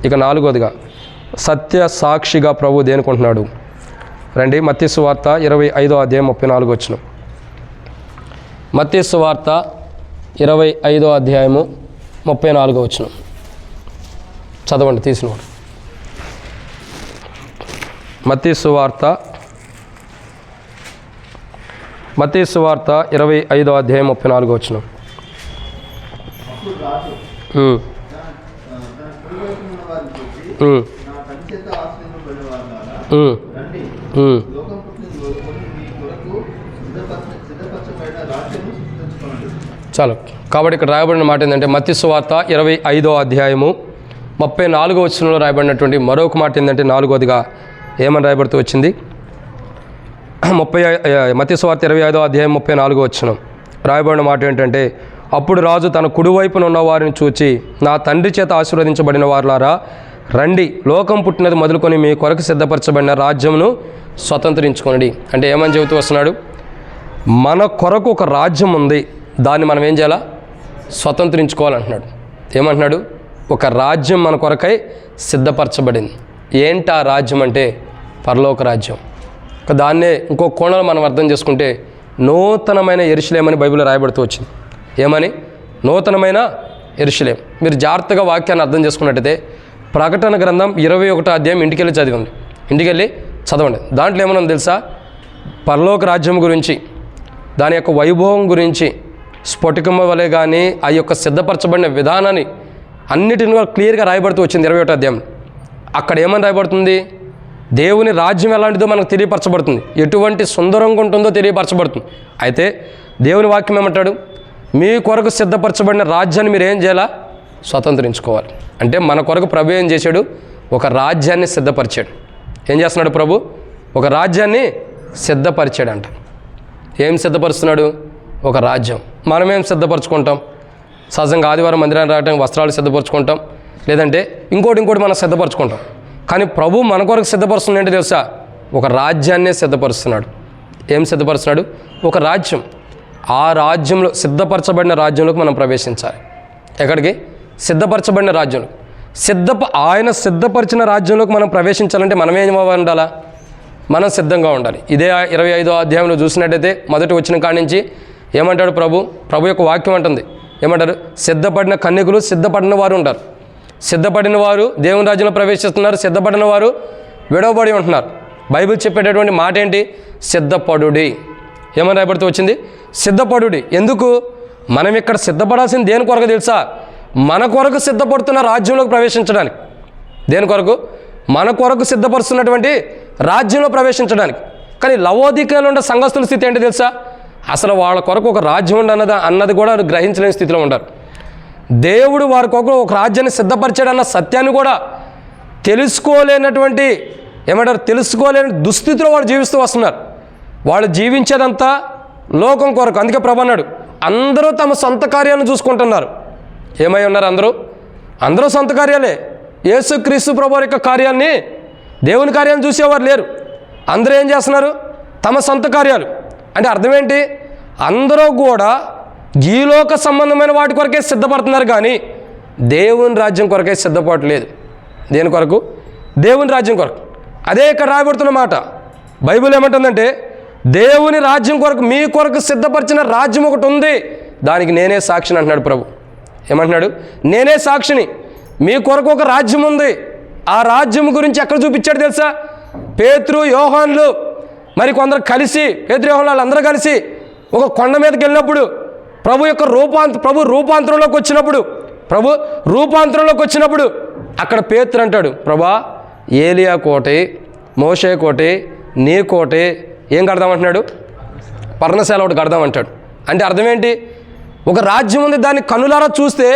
ఇక 4వదిగా సత్య సాక్షిగా ప్రభు దేనుకుంటున్నాడు. రండి, మత్తయి సువార్త 25వ అధ్యాయం 34 వచనం. మత్తయి సువార్త 25వ అధ్యాయము 34 వచనం చదవండి తీసినవాడు. మత్తయి సువార్త 25వ అధ్యాయం 34 వచనం. చాలు. కాబట్టి ఇక్కడ రాయబడిన మాట ఏంటంటే మత్తయి సువార్త 25వ అధ్యాయము 34వ వచనంలో రాయబడినటువంటి మరొక మాట ఏంటంటే 4వదిగా ఏమని రాయబడుతూ వచ్చింది. మత్తయి సువార్త 25వ అధ్యాయం 34వ వచనం రాయబడిన మాట ఏంటంటే, అప్పుడు రాజు తన కుడివైపున ఉన్న వారిని చూచి, నా తండ్రి చేత ఆశీర్వదించబడిన వారులారా రండి, లోకం పుట్టినది మొదలుకొని మీ కొరకు సిద్ధపరచబడిన రాజ్యమును స్వతంత్రించుకోండి. అంటే ఏమని చెబుతూ వస్తున్నాడు? మన కొరకు ఒక రాజ్యం ఉంది, దాన్ని మనం ఏం చేయాలా? స్వతంత్రించుకోవాలంటున్నాడు. ఏమంటున్నాడు? ఒక రాజ్యం మన కొరకై సిద్ధపరచబడింది. ఏంటి ఆ రాజ్యం అంటే? పరలోక రాజ్యం. దాన్నే ఇంకో కోణంలో మనం అర్థం చేసుకుంటే నూతనమైన యెరూషలేము అని బైబిల్లో రాయబడుతూ వచ్చింది. ఏమని? నూతనమైన యెరూషలేము. మీరు జాగ్రత్తగా వాక్యాన్ని అర్థం చేసుకున్నట్టయితే ప్రకటన గ్రంథం 21వ అధ్యాయం ఇంటికెళ్ళి చదవండి. దాంట్లో ఏమన్నా తెలుసా? పరలోక రాజ్యం గురించి, దాని యొక్క వైభవం గురించి, స్ఫటికం వలె కానీ ఆ యొక్క సిద్ధపరచబడిన విధానాన్ని అన్నిటిని క్లియర్గా రాయబడుతూ వచ్చింది 21వ అధ్యాయం. అక్కడ ఏమని రాయబడుతుంది? దేవుని రాజ్యం ఎలాంటిదో మనకు తెలియపరచబడుతుంది, ఎటువంటి సుందరంగా ఉంటుందో తెలియపరచబడుతుంది. అయితే దేవుని వాక్యం ఏమంటాడు? మీ కొరకు సిద్ధపరచబడిన రాజ్యాన్ని మీరు ఏం చేయాలా? స్వతంత్రించుకోవాలి. అంటే మన కొరకు ప్రభు ఏం చేశాడు? ఒక రాజ్యాన్ని సిద్ధపరిచాడు. ఏం చేస్తున్నాడు ప్రభు? ఒక రాజ్యాన్ని సిద్ధపరిచాడంట. ఏం సిద్ధపరుస్తున్నాడు? ఒక రాజ్యం. మనమేం సిద్ధపరచుకుంటాం? సహజంగా ఆదివారం మందిరాన్ని రావడానికి వస్త్రాలు సిద్ధపరచుకుంటాం, లేదంటే ఇంకోటి మనం సిద్ధపరచుకుంటాం. కానీ ప్రభు మన కొరకు సిద్ధపరుస్తుంది ఏంటి తెలుసా? ఒక రాజ్యాన్నే సిద్ధపరుస్తున్నాడు. ఏం సిద్ధపరుస్తున్నాడు? ఒక రాజ్యం. ఆ రాజ్యంలో, సిద్ధపరచబడిన రాజ్యంలోకి మనం ప్రవేశించాలి. ఎక్కడికి? సిద్ధపరచబడిన రాజ్యంలో. ఆయన సిద్ధపరిచిన రాజ్యంలోకి మనం ప్రవేశించాలంటే మనం ఏం ఉండాలా? మనం సిద్ధంగా ఉండాలి. ఇదే 25వ అధ్యాయంలో చూసినట్టయితే మొదటి వచ్చిన కాడి నుంచి ఏమంటాడు ప్రభు యొక్క వాక్యం అంటుంది. ఏమంటారు? సిద్ధపడిన కన్యకులు, సిద్ధపడిన వారు ఉంటారు. సిద్ధపడిన వారు దేవుని రాజ్యంలో ప్రవేశిస్తున్నారు, సిద్ధపడిన వారు విడవబడి ఉంటున్నారు. బైబిల్ చెప్పేటటువంటి మాట ఏంటి? సిద్ధపడుడి. ఏమని రాయబడుతూ వచ్చింది? సిద్ధపడుడి. ఎందుకు? మనం ఇక్కడ సిద్ధపడాల్సింది దేని కొరకు తెలుసా? మన కొరకు సిద్ధపడుతున్న రాజ్యంలోకి ప్రవేశించడానికి. దేని కొరకు? మన కొరకు సిద్ధపరుస్తున్నటువంటి రాజ్యంలో ప్రవేశించడానికి. కానీ లవోదికలో ఉన్న సంఘస్థుల స్థితి ఏంటి తెలుసా? అసలు వాళ్ళ కొరకు ఒక రాజ్యం అన్నది కూడా గ్రహించలేని స్థితిలో ఉంటారు. దేవుడు వారి కొరకు ఒక రాజ్యాన్ని సిద్ధపరిచాడన్న సత్యాన్ని కూడా తెలుసుకోలేని దుస్థితిలో వాళ్ళు జీవిస్తూ వస్తున్నారు. వాళ్ళు జీవించేదంతా లోకం కొరకు. అందుకే ప్రభు అన్నాడు, అందరూ తమ సొంత కార్యాలను చూసుకుంటున్నారు. ఏమై ఉన్నారు? అందరూ సొంత కార్యాలే. యేసుక్రీస్తు ప్రభు యొక్క కార్యాన్ని, దేవుని కార్యాన్ని చూసేవారు లేరు. అందరూ ఏం చేస్తున్నారు? తమ సొంత కార్యాలు. అంటే అర్థం ఏంటి? అందరూ కూడా ఈలోక సంబంధమైన వాటి కొరకే సిద్ధపడుతున్నారు, కానీ దేవుని రాజ్యం కొరకే సిద్ధపడలేదు. దేని కొరకు? దేవుని రాజ్యం కొరకు. అదే ఇక్కడ రాయబడుతున్న మాట. బైబిల్ ఏమంటుందంటే, దేవుని రాజ్యం కొరకు, మీ కొరకు సిద్ధపరిచిన రాజ్యం ఒకటి ఉంది, దానికి నేనే సాక్షిని అంటున్నాడు ప్రభు. ఏమంటున్నాడు? నేనే సాక్షిని. మీ కొరకు ఒక రాజ్యం ఉంది. ఆ రాజ్యం గురించి ఎక్కడ చూపించాడు తెలుసా? పేతురు, యోహాన్లు మరి కొందరు కలిసి, పేతురు, యోహాన్లు వాళ్ళందరూ కలిసి ఒక కొండ మీదకి వెళ్ళినప్పుడు ప్రభు రూపాంతరంలోకి వచ్చినప్పుడు అక్కడ పేతురు అంటాడు, ప్రభా, ఏలియా కోటే, మోషే కోటే, నీ కోటే ఏం కడదామంటున్నాడు? పర్ణశాల ఒకటి కడదామంటాడు. అంటే అర్థం ఏంటి? ఒక రాజ్యం ఉంది, దాన్ని కనులారా చూస్తే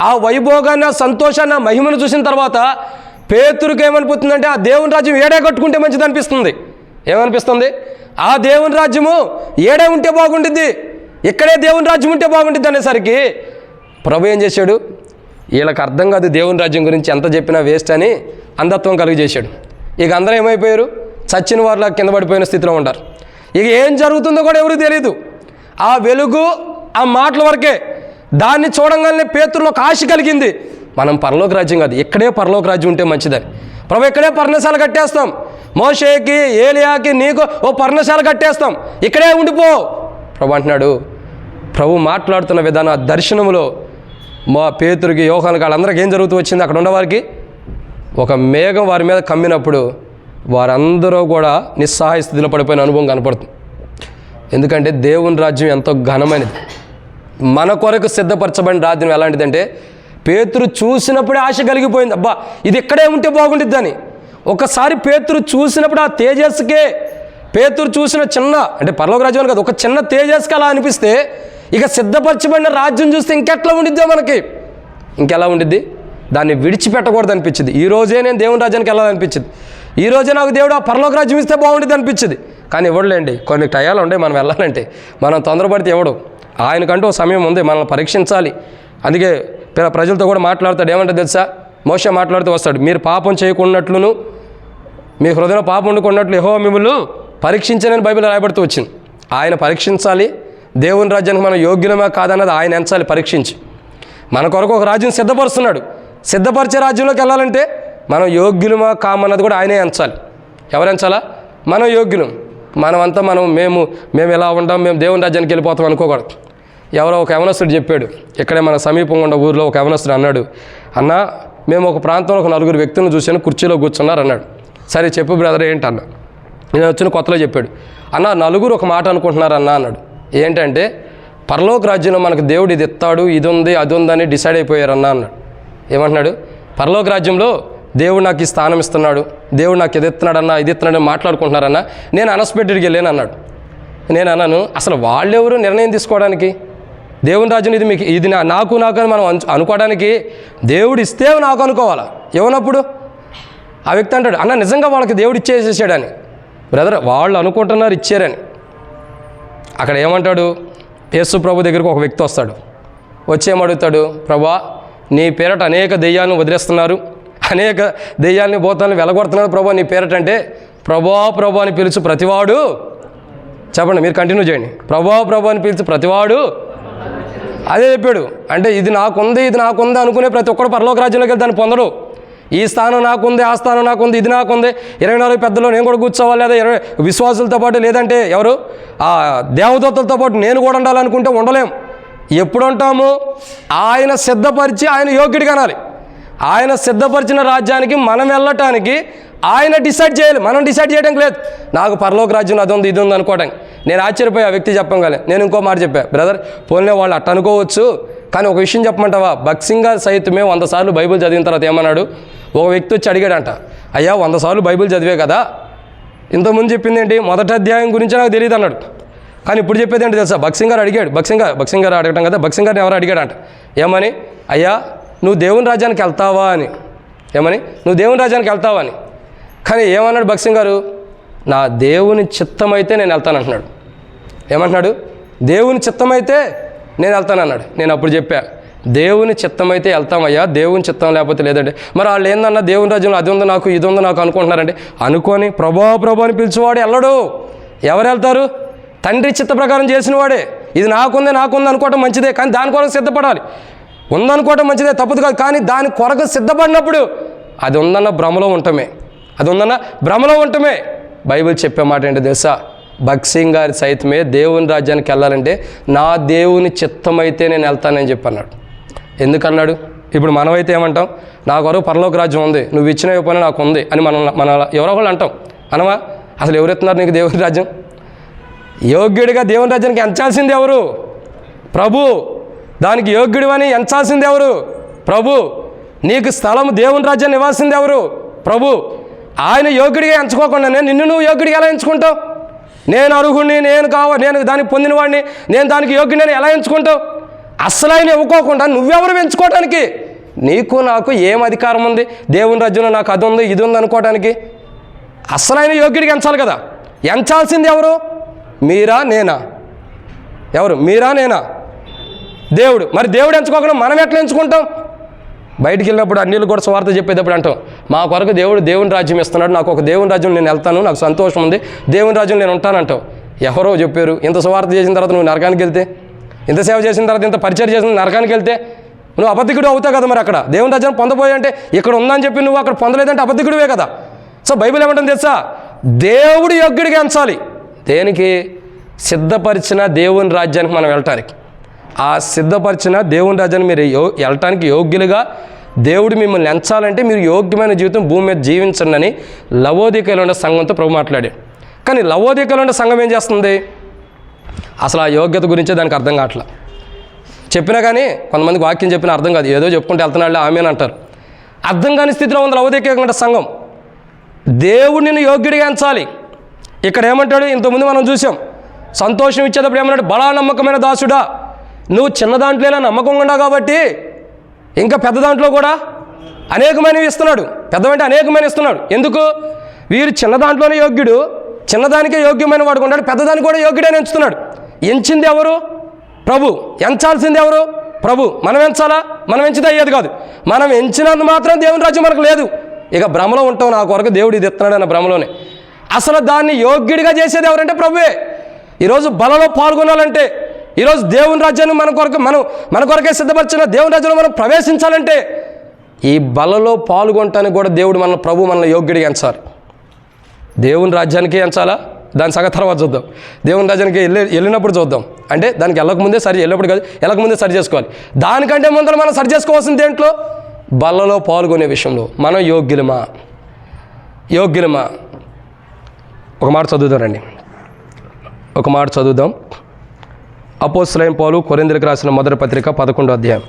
ఆ వైభోగాన్ని, ఆ సంతోషాన్ని, ఆ మహిమను చూసిన తర్వాత పేతురుకి ఏమనిపిస్తుందంటే, ఆ దేవుని రాజ్యం ఏడే కట్టుకుంటే మంచిది అనిపిస్తుంది. ఏమనిపిస్తుంది? ఆ దేవుని రాజ్యము ఏడే ఉంటే బాగుంటుంది, ఇక్కడే దేవుని రాజ్యం ఉంటే బాగుంటుంది అనేసరికి ప్రభు ఏం చేశాడు? వీళ్ళకి అర్థం కాదు దేవుని రాజ్యం గురించి, ఎంత చెప్పినా వేస్ట్ అని అంధత్వం కలుగజేశాడు. ఇక అందరూ ఏమైపోయారు? చచ్చిన వారిలా కింద పడిపోయిన స్థితిలో ఉంటారు. ఇక ఏం జరుగుతుందో కూడా ఎవరికి తెలియదు. ఆ వెలుగు, ఆ మాటల వరకే. దాన్ని చూడంగానే పేతురులో ఒక ఆశ కలిగింది, మనం పరలోక రాజ్యం కాదు, ఇక్కడే పరలోక రాజ్యం ఉంటే మంచిదని. ప్రభు ఇక్కడే పర్ణశాల కట్టేస్తాం, మోషేకి ఏలియాకి నీకు ఓ పర్ణశాల కట్టేస్తాం, ఇక్కడే ఉండిపో ప్రభు అంటున్నాడు. ప్రభు మాట్లాడుతున్న విధానం ఆ దర్శనంలో మా పేతురికి, యోహానికి, వాళ్ళందరికీ ఏం జరుగుతూ వచ్చింది? అక్కడ ఉన్నవారికి ఒక మేఘం వారి మీద కమ్మినప్పుడు వారందరూ కూడా నిస్సహాయ స్థితిలో పడిపోయిన అనుభవం కనపడుతుంది. ఎందుకంటే దేవుని రాజ్యం ఎంతో ఘనమైనది. మన కొరకు సిద్ధపరచబడిన రాజ్యం ఎలాంటిదంటే, పేతురు చూసినప్పుడే ఆశ కలిగిపోయింది, అబ్బా ఇది ఇక్కడే ఉంటే బాగుంటుందని. ఒకసారి పేతురు చూసినప్పుడు ఆ తేజస్సుకే, పేతురు చూసిన చిన్న అంటే పరలోక రాజ్యం కాదు, ఒక చిన్న తేజస్కి అలా అనిపిస్తే ఇక సిద్ధపరచబడిన రాజ్యం చూస్తే ఇంకెట్లా ఉండిద్దో మనకి, ఇంకెలా ఉండిద్ది? దాన్ని విడిచిపెట్టకూడదు అనిపించింది. ఈరోజే నేను దేవుని రాజ్యానికి వెళ్ళాలనిపించింది, ఈరోజే నాకు దేవుడు ఆ పరలోక రాజ్యం ఇస్తే బాగుంటుంది అనిపించింది. కానీ ఇవ్వడులేండి, కొన్ని టయాలు ఉండే మనం వెళ్ళాలంటే. మనం తొందరపడితే ఇవ్వడు. ఆయనకంటూ ఒక సమయం ఉంది, మనల్ని పరీక్షించాలి. అందుకే ప్రజలతో కూడా మాట్లాడతాడు. ఏమంటే తెలుసా? మోషే మాట్లాడుతూ వస్తాడు, మీరు పాపం చేయకున్నట్లును మీ హృదయంలో పాపం వండుకున్నట్లు యెహోవా మిమ్మల్ని పరీక్షించనని బైబిల్ రాయబడుతూ వచ్చింది. ఆయన పరీక్షించాలి. దేవుని రాజ్యానికి మనం యోగ్యులమా కాదన్నది ఆయన ఎంచాలి పరీక్షించి. మన కొరకు ఒక రాజ్యం సిద్ధపరుస్తున్నాడు. సిద్ధపరిచే రాజ్యంలోకి వెళ్ళాలంటే మనం యోగ్యులమా కామన్నది కూడా ఆయనే ఎంచాలి. ఎవరు ఎంచాలా? మనం యోగ్యులం. మనమంతా మేము ఎలా ఉంటాం, మేము దేవుని రాజ్యానికి వెళ్ళిపోతాం అనుకోకూడదు. ఎవరో ఒక యవనస్తుడు చెప్పాడు, ఇక్కడే మన సమీపంగా ఉన్న ఊరిలో ఒక యవనస్తుడు అన్నాడు, అన్న మేము ఒక ప్రాంతంలో ఒక 4 వ్యక్తులను చూశాను, కుర్చీలో కూర్చున్నారు అన్నాడు. సరే చెప్పు బ్రదర్ ఏంటన్నా. నేను వచ్చిన కొత్తలో చెప్పాడు, అన్న 4 ఒక మాట అనుకుంటున్నారు అన్న అన్నాడు. ఏంటంటే పరలోక రాజ్యంలో మనకు దేవుడు ఇది ఇస్తాడు, ఇది ఉంది అది ఉందని డిసైడ్ అయిపోయారన్న అన్నాడు. ఏమంటున్నాడు? పరలోక రాజ్యంలో దేవుడు నాకు ఈ స్థానం ఇస్తున్నాడు, దేవుడు నాకు ఇది ఇస్తున్నాడన్నా ఇది ఇస్తున్నాడని మాట్లాడుకుంటున్నారన్నా. నేను అన్ఎక్స్పెక్టెడ్గా వెళ్ళాను అన్నాడు. నేను అన్నాను, అసలు వాళ్ళెవరు నిర్ణయం తీసుకోవడానికి? దేవుని రాజ్యం ఇది నాకు అని మనం అనుకోవడానికి దేవుడు ఇస్తే నాకు అనుకోవాలా? ఇవ్వనప్పుడు ఆ వ్యక్తి అంటాడు, అన్న నిజంగా వాళ్ళకి దేవుడు ఇచ్చేసేసాడని. బ్రదర్ వాళ్ళు అనుకుంటున్నారు ఇచ్చారని. అక్కడ ఏమంటాడు? యేసు ప్రభు దగ్గరికి ఒక వ్యక్తి వస్తాడు. వచ్చి ఏమడుగుతాడు? ప్రభా నీ పేరట అనేక దెయ్యాలను వదిలేస్తున్నారు, అనేక దెయ్యాలని భూతాలను వెలగొడుతున్నారు ప్రభా నీ పేరట. అంటే ప్రభా అని పిలుచు ప్రతివాడు, చెప్పండి మీరు కంటిన్యూ చేయండి, ప్రభా అని పిలిచి ప్రతివాడు అదే చెప్పాడు. అంటే ఇది నాకుంది అనుకునే ప్రతి ఒక్కడు పరలోక రాజ్యంలోకి వెళ్తే దాన్ని పొందడు. ఈ స్థానం నాకుంది, ఆ స్థానం నాకుంది, ఇది నాకుంది, 24 పెద్దలో నేను కూడా కూర్చోవాలి, లేదా 20 విశ్వాసులతో పాటు, లేదంటే ఎవరు ఆ దేవదూతలతో పాటు నేను కూడా ఉండాలనుకుంటే ఉండలేం. ఎప్పుడు ఉంటాము? ఆయన సిద్ధపరిచి ఆయన యోగ్యుడిగా అనాలి. ఆయన సిద్ధపరిచిన రాజ్యానికి మనం వెళ్ళటానికి ఆయన డిసైడ్ చేయాలి, మనం డిసైడ్ చేయడానికి లేదు. నాకు పరలోక రాజ్యం అది ఉంది ఇది ఉంది అనుకోవడానికి. నేను ఆశ్చర్యపోయి ఆ వ్యక్తి చెప్పగానే నేను ఇంకో మాట చెప్పా, బ్రదర్ పోన్లే వాళ్ళు అట్ట అనుకోవచ్చు, కానీ ఒక విషయం చెప్పమంటావా? భక్సింగ్ గారు సైతమే 100 సార్లు బైబిల్ చదివిన తర్వాత ఏమన్నాడు? ఒక వ్యక్తి వచ్చి అడిగాడంట, అయ్యా 100 సార్లు బైబిల్ చదివే కదా, ఇంతకుముందు చెప్పింది ఏంటి? మొదటి అధ్యాయం గురించి నాకు తెలియదు అన్నాడు. కానీ ఇప్పుడు చెప్పేది ఏంటి తెలుసా? భక్సింగ్ గారు అడిగాడు. భక్సింగ్ గారు అడగటం కదా, భక్సింగ్ గారిని ఎవరు అడిగాడంట, ఏమని? అయ్యా నువ్వు దేవుని రాజ్యానికి వెళ్తావా అని. ఏమని? నువ్వు దేవుని రాజ్యానికి వెళ్తావా అని. కానీ ఏమన్నాడు భక్సింగ్ గారు? నా దేవుని చిత్తమైతే నేను వెళ్తానంటున్నాడు. ఏమంటున్నాడు? దేవుని చిత్తమైతే నేను వెళ్తానన్నాడు. నేను అప్పుడు చెప్పా, దేవుని చిత్తమైతే వెళ్తామయ్యా, దేవుని చిత్తం లేకపోతే లేదంటే. మరి వాళ్ళు ఏందన్నా దేవుని రాజ్యంలో అది ఉంది నాకు ఇది ఉంది నాకు అనుకుంటున్నారంటే, అనుకొని ప్రభా అని పిలిచేవాడు వెళ్ళడు. ఎవరు వెళ్తారు? తండ్రి చిత్త ప్రకారం చేసిన వాడే. ఇది నాకుంది అనుకోవటం మంచిదే, కానీ దాని కొరకు సిద్ధపడాలి. ఉందనుకోవటం మంచిదే, తప్పదు కాదు, కానీ దాని కొరకు సిద్ధపడినప్పుడు అది ఉందన్న భ్రమలో ఉండటమే. బైబిల్ చెప్పే మాట ఏంటో తెలుసా? భక్సింగ్ గారి సైతమే దేవుని రాజ్యానికి వెళ్ళాలంటే నా దేవుని చిత్తమైతే నేను వెళ్తానని చెప్పన్నాడు. ఎందుకన్నాడు? ఇప్పుడు మనమైతే ఏమంటాం? నా కొరకు పరలోక రాజ్యం ఉంది, నువ్వు ఇచ్చిన పని నాకు ఉంది అని మన ఎవరో వాళ్ళు అంటాం. అనమా? అసలు ఎవరు ఎత్తున్నారు నీకు దేవుని రాజ్యం? యోగ్యుడిగా దేవుని రాజ్యానికి ఎంచాల్సింది ఎవరు? ప్రభు. దానికి యోగ్యుడు అని ఎంచాల్సింది ఎవరు? ప్రభు. నీకు స్థలం దేవుని రాజ్యాన్ని ఇవ్వాల్సింది ఎవరు? ప్రభు. ఆయన యోగ్యుడిగా ఎంచుకోకుండా నిన్ను నువ్వు యోగ్యుడిగా ఎలా ఎంచుకుంటావు? నేను అర్హుడిని, నేను దానికి పొందినవాడిని, నేను దానికి యోగ్యుడిని ఎలా ఎంచుకుంటావు? అసలు ఆయన ఇవ్వకోకుండా నువ్వెవరు ఎంచుకోవడానికి? నీకు నాకు ఏం అధికారం ఉంది? దేవుని రాజ్యంలో నాకు అది ఉంది ఇది ఉంది అనుకోవడానికి? అసలు ఆయన యోగ్యుడిగా ఎంచాలి కదా. ఎంచాల్సింది ఎవరు? మీరా నేనా? ఎవరు? మీరా నేనా? దేవుడు. మరి దేవుడు ఎంచుకోకుండా మనం ఎట్లా ఎంచుకుంటాం? బయటికి వెళ్ళినప్పుడు అన్నిళ్ళు కూడా స్వార్థ చెప్పేటప్పుడు అంటాం, మా కొరకు దేవుని రాజ్యం ఇస్తున్నాడు, నాకు ఒక దేవుని రాజ్యం నేను వెళ్తాను, నాకు సంతోషం ఉంది, దేవుని రాజ్యం నేను ఉంటానంటావు. ఎవరో చెప్పారు? ఇంత స్వార్థ చేసిన తర్వాత నువ్వు నరకానికి వెళ్తే, ఇంత సేవ చేసిన తర్వాత ఇంత పరిచయం చేసిన నరకానికి వెళ్తే నువ్వు అబద్ధికుడు అవుతావు కదా. మరి అక్కడ దేవుని రాజ్యాన్ని పొందబోయే అంటే ఇక్కడ ఉందని చెప్పి నువ్వు అక్కడ పొందలేదంటే అబద్ధికుడివే కదా. సో బైబిల్ ఏమంటుంది తెలుసా? దేవుడు యోగ్యుడిగా ఎంచాలి. దేనికి? సిద్ధపరిచిన దేవుని రాజ్యానికి మనం వెళ్ళటానికి. ఆ సిద్ధపరిచిన దేవుని రాజ్యాన్ని మీరు వెళ్ళటానికి యోగ్యులుగా దేవుడు మిమ్మల్ని ఎంచాలంటే మీరు యోగ్యమైన జీవితం భూమి మీద జీవించండి అని లవోదికలో ఉన్న సంఘంతో ప్రభు మాట్లాడాడు. కానీ లవోదికలో ఉన్న సంఘం ఏం చేస్తుంది? అసలు ఆ యోగ్యత గురించే దానికి అర్థం కావట్లా. చెప్పినా కానీ కొంతమందికి వాక్యం చెప్పినా అర్థం కాదు, ఏదో చెప్పుకుంటే వెళ్తున్నాళ్ళే ఆమె అని అంటారు. అర్థం కాని స్థితిలో ఉంది లవోదిక సంఘం. దేవుడు నిన్ను యోగ్యుడిగా ఎంచాలి. ఇక్కడ ఏమంటాడు? ఇంతకుముందు మనం చూసాం, సంతోషం ఇచ్చేటప్పుడు ఏమన్నాడు? బలా నమ్మకమైన దాసుడా, నువ్వు చిన్న దాంట్లో ఇలా నమ్మకంగా ఉన్నావు కాబట్టి ఇంకా పెద్ద దాంట్లో కూడా అనేకమైనవి ఇస్తున్నాడు. పెద్దవంటే అనేకమైన ఇస్తున్నాడు. ఎందుకు? వీరు చిన్న దాంట్లోనే యోగ్యుడు, చిన్నదానికే యోగ్యమైన వాడు ఉన్నాడు, పెద్దదానికి కూడా యోగ్యుడని ఎంచుతున్నాడు. ఎంచింది ఎవరు? ప్రభు. ఎంచాల్సింది ఎవరు? ప్రభు. మనం ఎంచాలా? మనం ఎంచితే అయ్యేది కాదు. మనం ఎంచినందు మాత్రం దేవుని రాజ్యం మనకు లేదు. ఇక భ్రమలో ఉంటాం, నా కొరకు దేవుడు ఇది ఇస్తున్నాడు అన్న భ్రమలోనే. అసలు దాన్ని యోగ్యుడిగా చేసేది ఎవరంటే ప్రభువే. ఈరోజు బలలో పాల్గొనాలంటే, ఈరోజు దేవుని రాజ్యాన్ని మన కొరకే సిద్ధపరిచిన దేవుని రాజ్యంలో మనం ప్రవేశించాలంటే ఈ బలలో పాల్గొనటానికి కూడా దేవుడు ప్రభు మనల్ని యోగ్యుడిగా ఎంచాలి. దేవుని రాజ్యానికి ఎంచాలా? దాని సగ తర్వాత చూద్దాం. దేవుని రాజ్యానికి వెళ్ళినప్పుడు చూద్దాం. అంటే దానికి వెళ్ళకముందే సరి, వెళ్ళినప్పుడు కాదు, వెళ్ళకముందే సరి చేసుకోవాలి. దానికంటే ముందర మనం సరి చేసుకోవాల్సింది దేంట్లో? బలలో పాల్గొనే విషయంలో మనం యోగ్యులమా? ఒక మాట చదువుతారండి, ఒక మాట చదువుదాం. అపోస్తలుడైన పౌలు కొరింథీయులకు రాసిన మొదటి పత్రిక 11వ అధ్యాయం.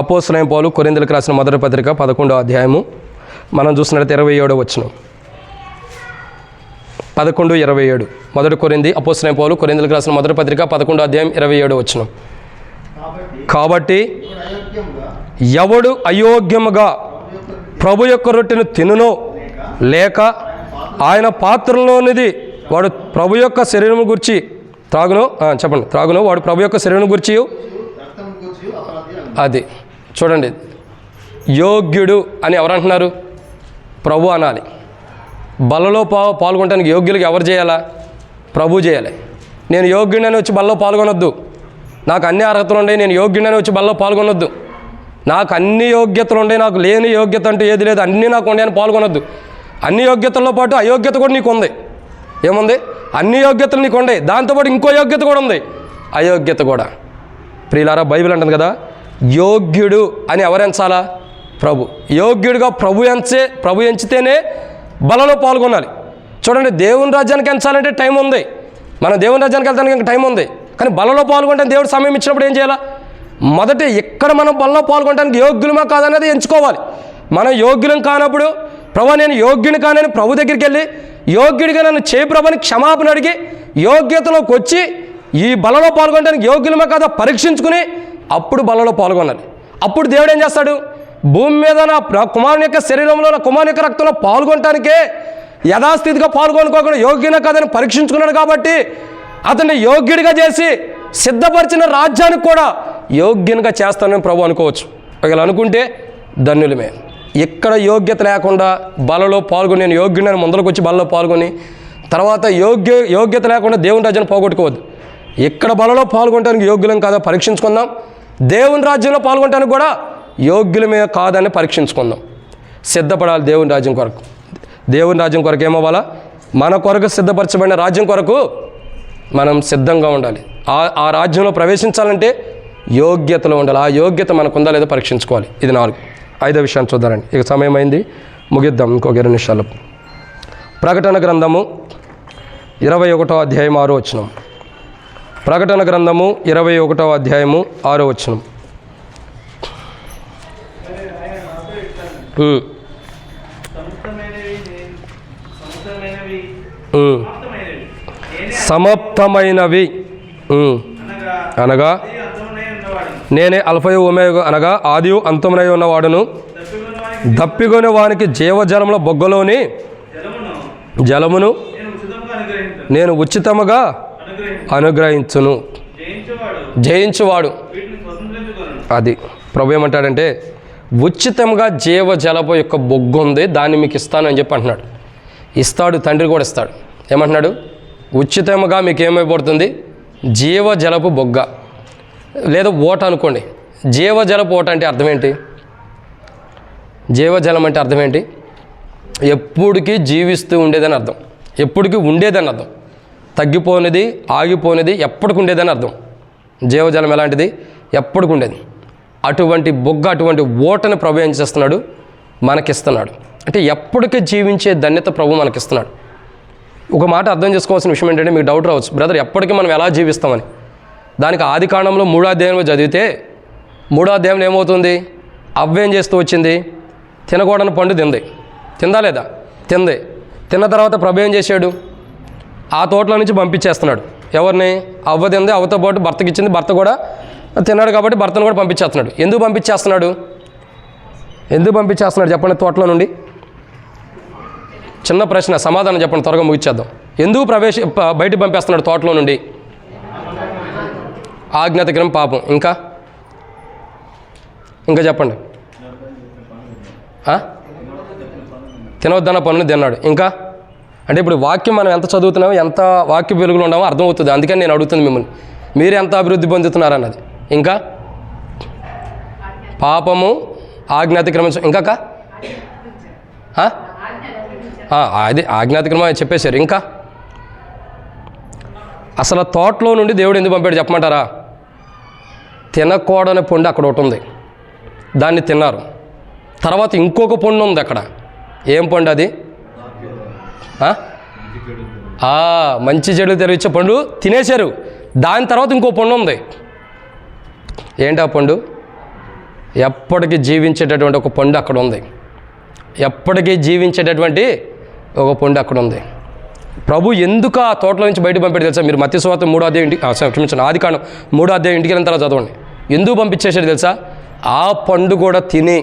అపోస్తలుడైన పౌలు కొరింథీయులకు రాసిన మొదటి పత్రిక 11వ అధ్యాయము మనం చూసినట్లయితే 27వ వచనం. 11:27 మొదటి కొరింథీ అపోస్తలుడైన పౌలు కొరింథీయులకు రాసిన మొదటి పత్రిక 11వ అధ్యాయం 27వ వచనం. కాబట్టి ఎవడు అయోగ్యముగా ప్రభు యొక్క రొట్టెను తినునో లేక ఆయన పాత్రలోనిది వాడు ప్రభు యొక్క శరీరము గురించి త్రాగునో వాడు ప్రభు యొక్క శరీరం గురించి అది చూడండి. యోగ్యుడు అని ఎవరంటున్నారు? ప్రభు అనాలి. బలలో పాల్గొనడానికి యోగ్యులకు ఎవరు చేయాలా? ప్రభు చేయాలి. నేను యోగ్యుడని వచ్చి బలలో పాల్గొనొద్దు. నాకు అన్ని అర్హతలు ఉన్నాయి, నేను యోగ్యుడని వచ్చి బలలో పాల్గొనొద్దు. నాకు అన్ని యోగ్యతలు ఉన్నాయి, నాకు లేని యోగ్యత అంటూ ఏది లేదు, అన్నీ నాకు ఉండని పాల్గొనొద్దు. అన్ని యోగ్యతల్లో పాటు అయోగ్యత కూడా నీకు ఉంది. ఏముంది? అన్ని యోగ్యతలు నీకు ఉన్నాయి, దాంతోపాటు ఇంకో యోగ్యత కూడా ఉంది, అయోగ్యత కూడా. ప్రియులారా, బైబిల్ అంటుంది కదా, యోగ్యుడు అని ఎవరు ఎంచాలా? ప్రభు. యోగ్యుడిగా ప్రభు ఎంచితేనే బలలో పాల్గొనాలి. చూడండి, దేవుని రాజ్యానికి ఎంచాలంటే టైం ఉంది. మనం దేవుని రాజ్యానికి వెళ్తానికి ఇంకా టైం ఉంది. కానీ బలలో పాల్గొంటే దేవుడు సమయం ఇచ్చినప్పుడు ఏం చేయాలా? మొదట ఎక్కడ మనం బలలో పాల్గొనడానికి యోగ్యులమా కాదనేది ఎంచుకోవాలి. మనం యోగ్యులం కానప్పుడు, ప్రభు నేను యోగ్యుని కానని ప్రభు దగ్గరికి వెళ్ళి యోగ్యుడిగా నన్ను చేయి ప్రభుని క్షమాపణ అడిగి యోగ్యతలోకి వచ్చి ఈ బలలో పాల్గొనడానికి యోగ్యులమా కాదా పరీక్షించుకుని అప్పుడు బలలో పాల్గొనాలి. అప్పుడు దేవుడు ఏం చేస్తాడు? భూమి మీద నా కుమారుని యొక్క శరీరంలో, నా కుమారుని యొక్క రక్తంలో పాల్గొనటానికే యథాస్థితిగా పాల్గొనుకోకుండా యోగ్యున కాదని పరీక్షించుకున్నాడు కాబట్టి అతన్ని యోగ్యుడిగా చేసి సిద్ధపరిచిన రాజ్యానికి కూడా యోగ్యునిగా చేస్తానని ప్రభు అనుకోవచ్చు. ఒకవేళ అనుకుంటే ధన్యులమే. ఎక్కడ యోగ్యత లేకుండా బలలో పాల్గొని, నేను యోగ్యుని ముందరకు వచ్చి బలలో పాల్గొని తర్వాత యోగ్యత లేకుండా దేవుని రాజ్యాన్ని పోగొట్టుకోవద్దు. ఎక్కడ బలలో పాల్గొనడానికి యోగ్యులం కాదా పరీక్షించుకుందాం. దేవుని రాజ్యంలో పాల్గొనడానికి కూడా యోగ్యులమే కాదని పరీక్షించుకుందాం. సిద్ధపడాలి దేవుని రాజ్యం కొరకు. దేవుని రాజ్యం కొరకు ఏమవ్వాలా? మన కొరకు సిద్ధపరచబడిన రాజ్యం కొరకు మనం సిద్ధంగా ఉండాలి. ఆ రాజ్యంలో ప్రవేశించాలంటే యోగ్యతలో ఉండాలి. ఆ యోగ్యత మనకుందా లేదో పరీక్షించుకోవాలి. ఇది 4. 5వ విషయాన్ని చూద్దారండి. ఇక సమయం అయింది, ముగిద్దాం ఇంకొక 2 నిమిషాలు. ప్రకటన గ్రంథము 21వ అధ్యాయం 6వ వచనం. ప్రకటన గ్రంథము 21వ అధ్యాయము 6వ వచనం. సమాప్తమైనవి అనగా నేనే అల్ఫయు ఒమేగా అనగా ఆదియు అంతమునై ఉన్నవాడును, దప్పిగొని వానికి జీవజలంలో బొగ్గలోని జలమును నేను ఉచితముగా అనుగ్రహించును. జయించువాడు. అది ప్రభు ఏమంటాడంటే, ఉచితంగా జీవజలపు యొక్క బొగ్గు ఉంది, దాన్ని మీకు ఇస్తాను అని చెప్పి అంటున్నాడు. ఇస్తాడు, తండ్రి కూడా ఇస్తాడు. ఏమంటున్నాడు? ఉచితంగా మీకు ఏమైపోతుంది? జీవజలపు బొగ్గ. లేదా ఓట అనుకోండి. జీవజలపు ఓట అంటే అర్థం ఏంటి? జీవజలం అంటే అర్థం ఏంటి? ఎప్పటికీ జీవిస్తూ ఉండేదని అర్థం, ఎప్పటికీ ఉండేదని అర్థం, తగ్గిపోనిది, ఆగిపోనిది, ఎప్పటికి ఉండేదని అర్థం. జీవజలం ఎలాంటిది? ఎప్పటికి ఉండేది. అటువంటి బొగ్గ, అటువంటి ఓటని ప్రభు ఏం చేస్తున్నాడు? మనకిస్తున్నాడు. అంటే ఎప్పటికీ జీవించే ధన్యత ప్రభు మనకిస్తున్నాడు. ఒక మాట అర్థం చేసుకోవాల్సిన విషయం ఏంటంటే, మీకు డౌట్ రావచ్చు, బ్రదర్ ఎప్పటికీ మనం ఎలా జీవిస్తామని. దానికి ఆదికాండంలో 3వ అధ్యాయంలో చదివితే 3వ అధ్యాయంలో ఏమవుతుంది? అవ్వేం చేస్తూ వచ్చింది? తినకూడని పండు తింది. తిందా లేదా? తింది. తిన్న తర్వాత ప్రభు ఏం చేశాడు? ఆ తోటలో నుంచి పంపించేస్తున్నాడు. ఎవరిని? అవ్వ తింది, అవ్వతో పాటు భర్తకి ఇచ్చింది, భర్త కూడా తిన్నాడు కాబట్టి భర్తను కూడా పంపించేస్తున్నాడు. ఎందుకు పంపించేస్తున్నాడు? ఎందుకు పంపించేస్తున్నాడు చెప్పండి? తోటలో నుండి చిన్న ప్రశ్న, సమాధానం చెప్పండి, త్వరగా ముగిచ్చేద్దాం. ఎందుకు బయటికి పంపేస్తున్నాడు తోటలో నుండి? ఆజ్ఞాతక్రమం, పాపం. ఇంకా చెప్పండి. తినవద్దన్న పనులు తిన్నాడు. ఇంకా అంటే ఇప్పుడు వాక్యం మనం ఎంత చదువుతున్నామో, ఎంత వాక్య వెలుగులు ఉన్నామో అర్థమవుతుంది. అందుకని నేను అడుగుతుంది మిమ్మల్ని, మీరు ఎంత అభివృద్ధి పొందుతున్నారన్నది. ఇంకా పాపము, ఆజ్ఞాతిక్రమం, ఇంకా అది ఆజ్ఞాతిక్రమం చెప్పేశారు. ఇంకా అసలు తోటలో నుండి దేవుడు ఎందుకు పంపాడు చెప్పమంటారా? తినకూడని పండు అక్కడ ఒకటి ఉంది, దాన్ని తిన్నారు. తర్వాత ఇంకొక పండు ఉంది అక్కడ. ఏం పండు అది? మంచి చెడు తెలివిచ్చే పండు తినేశారు. దాని తర్వాత ఇంకో పండు ఉంది. ఏంటి ఆ పండు? ఎప్పటికీ జీవించేటటువంటి ఒక పండు అక్కడ ఉంది. ఎప్పటికీ జీవించేటటువంటి ఒక పండు అక్కడ ఉంది. ప్రభు ఎందుకు ఆ తోటలో నుంచి బయటకు పంపాడు తెలుసా? మీరు మత్తయి సువార్త 3వ అధ్యాయం క్షమించండి, ఆదికాండం 3వ అధ్యాయం ఇంటికి వెళ్ళిన తర్వాత చదవండి. ఎందుకు పంపించేశాడు తెలుసా? ఆ పండు కూడా తిని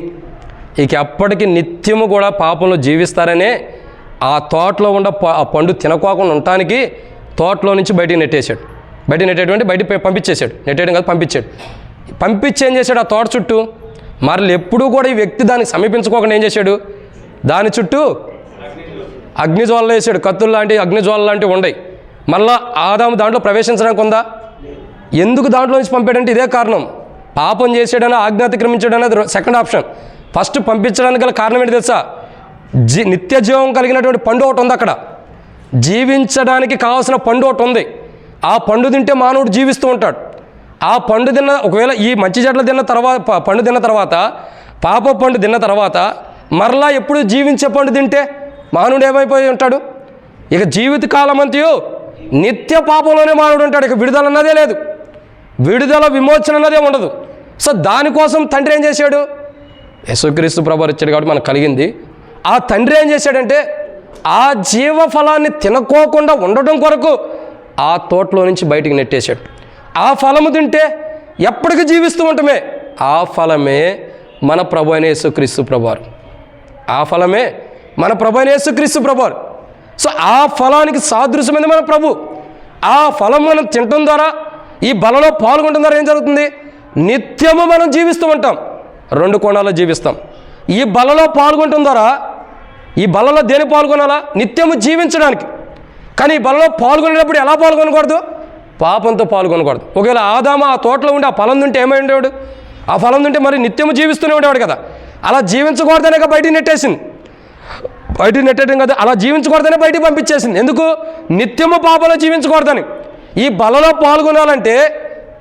ఇక ఎప్పటికీ నిత్యము కూడా పాపంలో జీవిస్తారనే ఆ తోటలో ఉన్న ఆ పండు తినకోకుండా ఉండటానికి తోటలో నుంచి బయటికి నెట్టేశాడు. బయటికి పంపించేశాడు. నెట్టేయడం కాదు, పంపించాడు. పంపించి ఏం చేశాడు? ఆ తోట చుట్టూ మరలు ఎప్పుడూ కూడా ఈ వ్యక్తి దానికి సమీపించుకోకుండా ఏం చేశాడు? దాని చుట్టూ అగ్నిజ్వాలలు వేసాడు. కత్తులు లాంటి అగ్నిజ్వాల లాంటివి ఉండయి. మళ్ళా ఆదాము దాంట్లో ప్రవేశించడానికి ఉందా? ఎందుకు దాంట్లో నుంచి పంపాడంటే ఇదే కారణం. పాపం చేసాడని, ఆజ్ఞాతిక్రమించాడనేది సెకండ్ ఆప్షన్. ఫస్ట్ పంపించడానికి గల కారణం ఏంటి తెలుసా? నిత్య జీవం కలిగినటువంటి పండు ఒకటి ఉంది అక్కడ. జీవించడానికి కావాల్సిన పండు ఒకటి ఉంది. ఆ పండు తింటే మానవుడు జీవిస్తూ ఉంటాడు. ఆ పండు తిన్న, ఒకవేళ ఈ మంచి చెట్లు తిన్న తర్వాత, పండు తిన్న తర్వాత, పాప పండు తిన్న తర్వాత మరలా ఎప్పుడు జీవించే పండు తింటే మానవుడు ఏమైపోయి ఉంటాడు? ఇక జీవితకాలం అంతయు నిత్య పాపంలోనే మానవుడు ఉంటాడు. ఇక విడుదల అన్నదే లేదు, విడుదల విమోచన అన్నదే ఉండదు. సో దానికోసం తండ్రి ఏం చేశాడు? యేసుక్రీస్తు ప్రభువు ఇచ్చాడు కాబట్టి మనకు కలిగింది. ఆ తండ్రి ఏం చేశాడంటే ఆ జీవ ఫలాన్ని తినకోకుండా ఉండడం కొరకు ఆ తోటలో నుంచి బయటికి నెట్టేశాడు. ఆ ఫలము తింటే ఎప్పటికీ జీవిస్తూ ఉంటామే. ఆ ఫలమే మన ప్రభు అయిన యేసుక్రీస్తు ప్రభువారు. ఆ ఫలమే మన ప్రభు అయిన యేసుక్రీస్తు ప్రభువారు. సో ఆ ఫలానికి సాదృశ్యమైనది మన ప్రభు. ఆ ఫలం మనం తినటం ద్వారా, ఈ బలలో పాల్గొనడం ద్వారా ఏం జరుగుతుంది? నిత్యము మనం జీవిస్తూ ఉంటాం. 2 కోణాల్లో జీవిస్తాం. ఈ బలలో పాల్గొనడం ద్వారా, ఈ బలలో దేని పాల్గొనాలా? నిత్యము జీవించడానికి. కానీ ఈ బలలో పాల్గొనేటప్పుడు ఎలా పాల్గొనకూడదు? పాపంతో పాల్గొనకూడదు. ఒకవేళ ఆదాము ఆ తోటలో ఉండి ఆ ఫలం తింటే ఏమై ఉండేవాడు? ఆ ఫలం తింటే మరి నిత్యము జీవిస్తూనే ఉండేవాడు కదా. అలా జీవించకూడదనే బయటికి నెట్టేసింది. బయటికి నెట్టేయడం కదా, అలా జీవించకూడదనే బయటికి పంపించేసింది. ఎందుకు? నిత్యము పాపంలో జీవించకూడదని. ఈ బలలో పాల్గొనాలంటే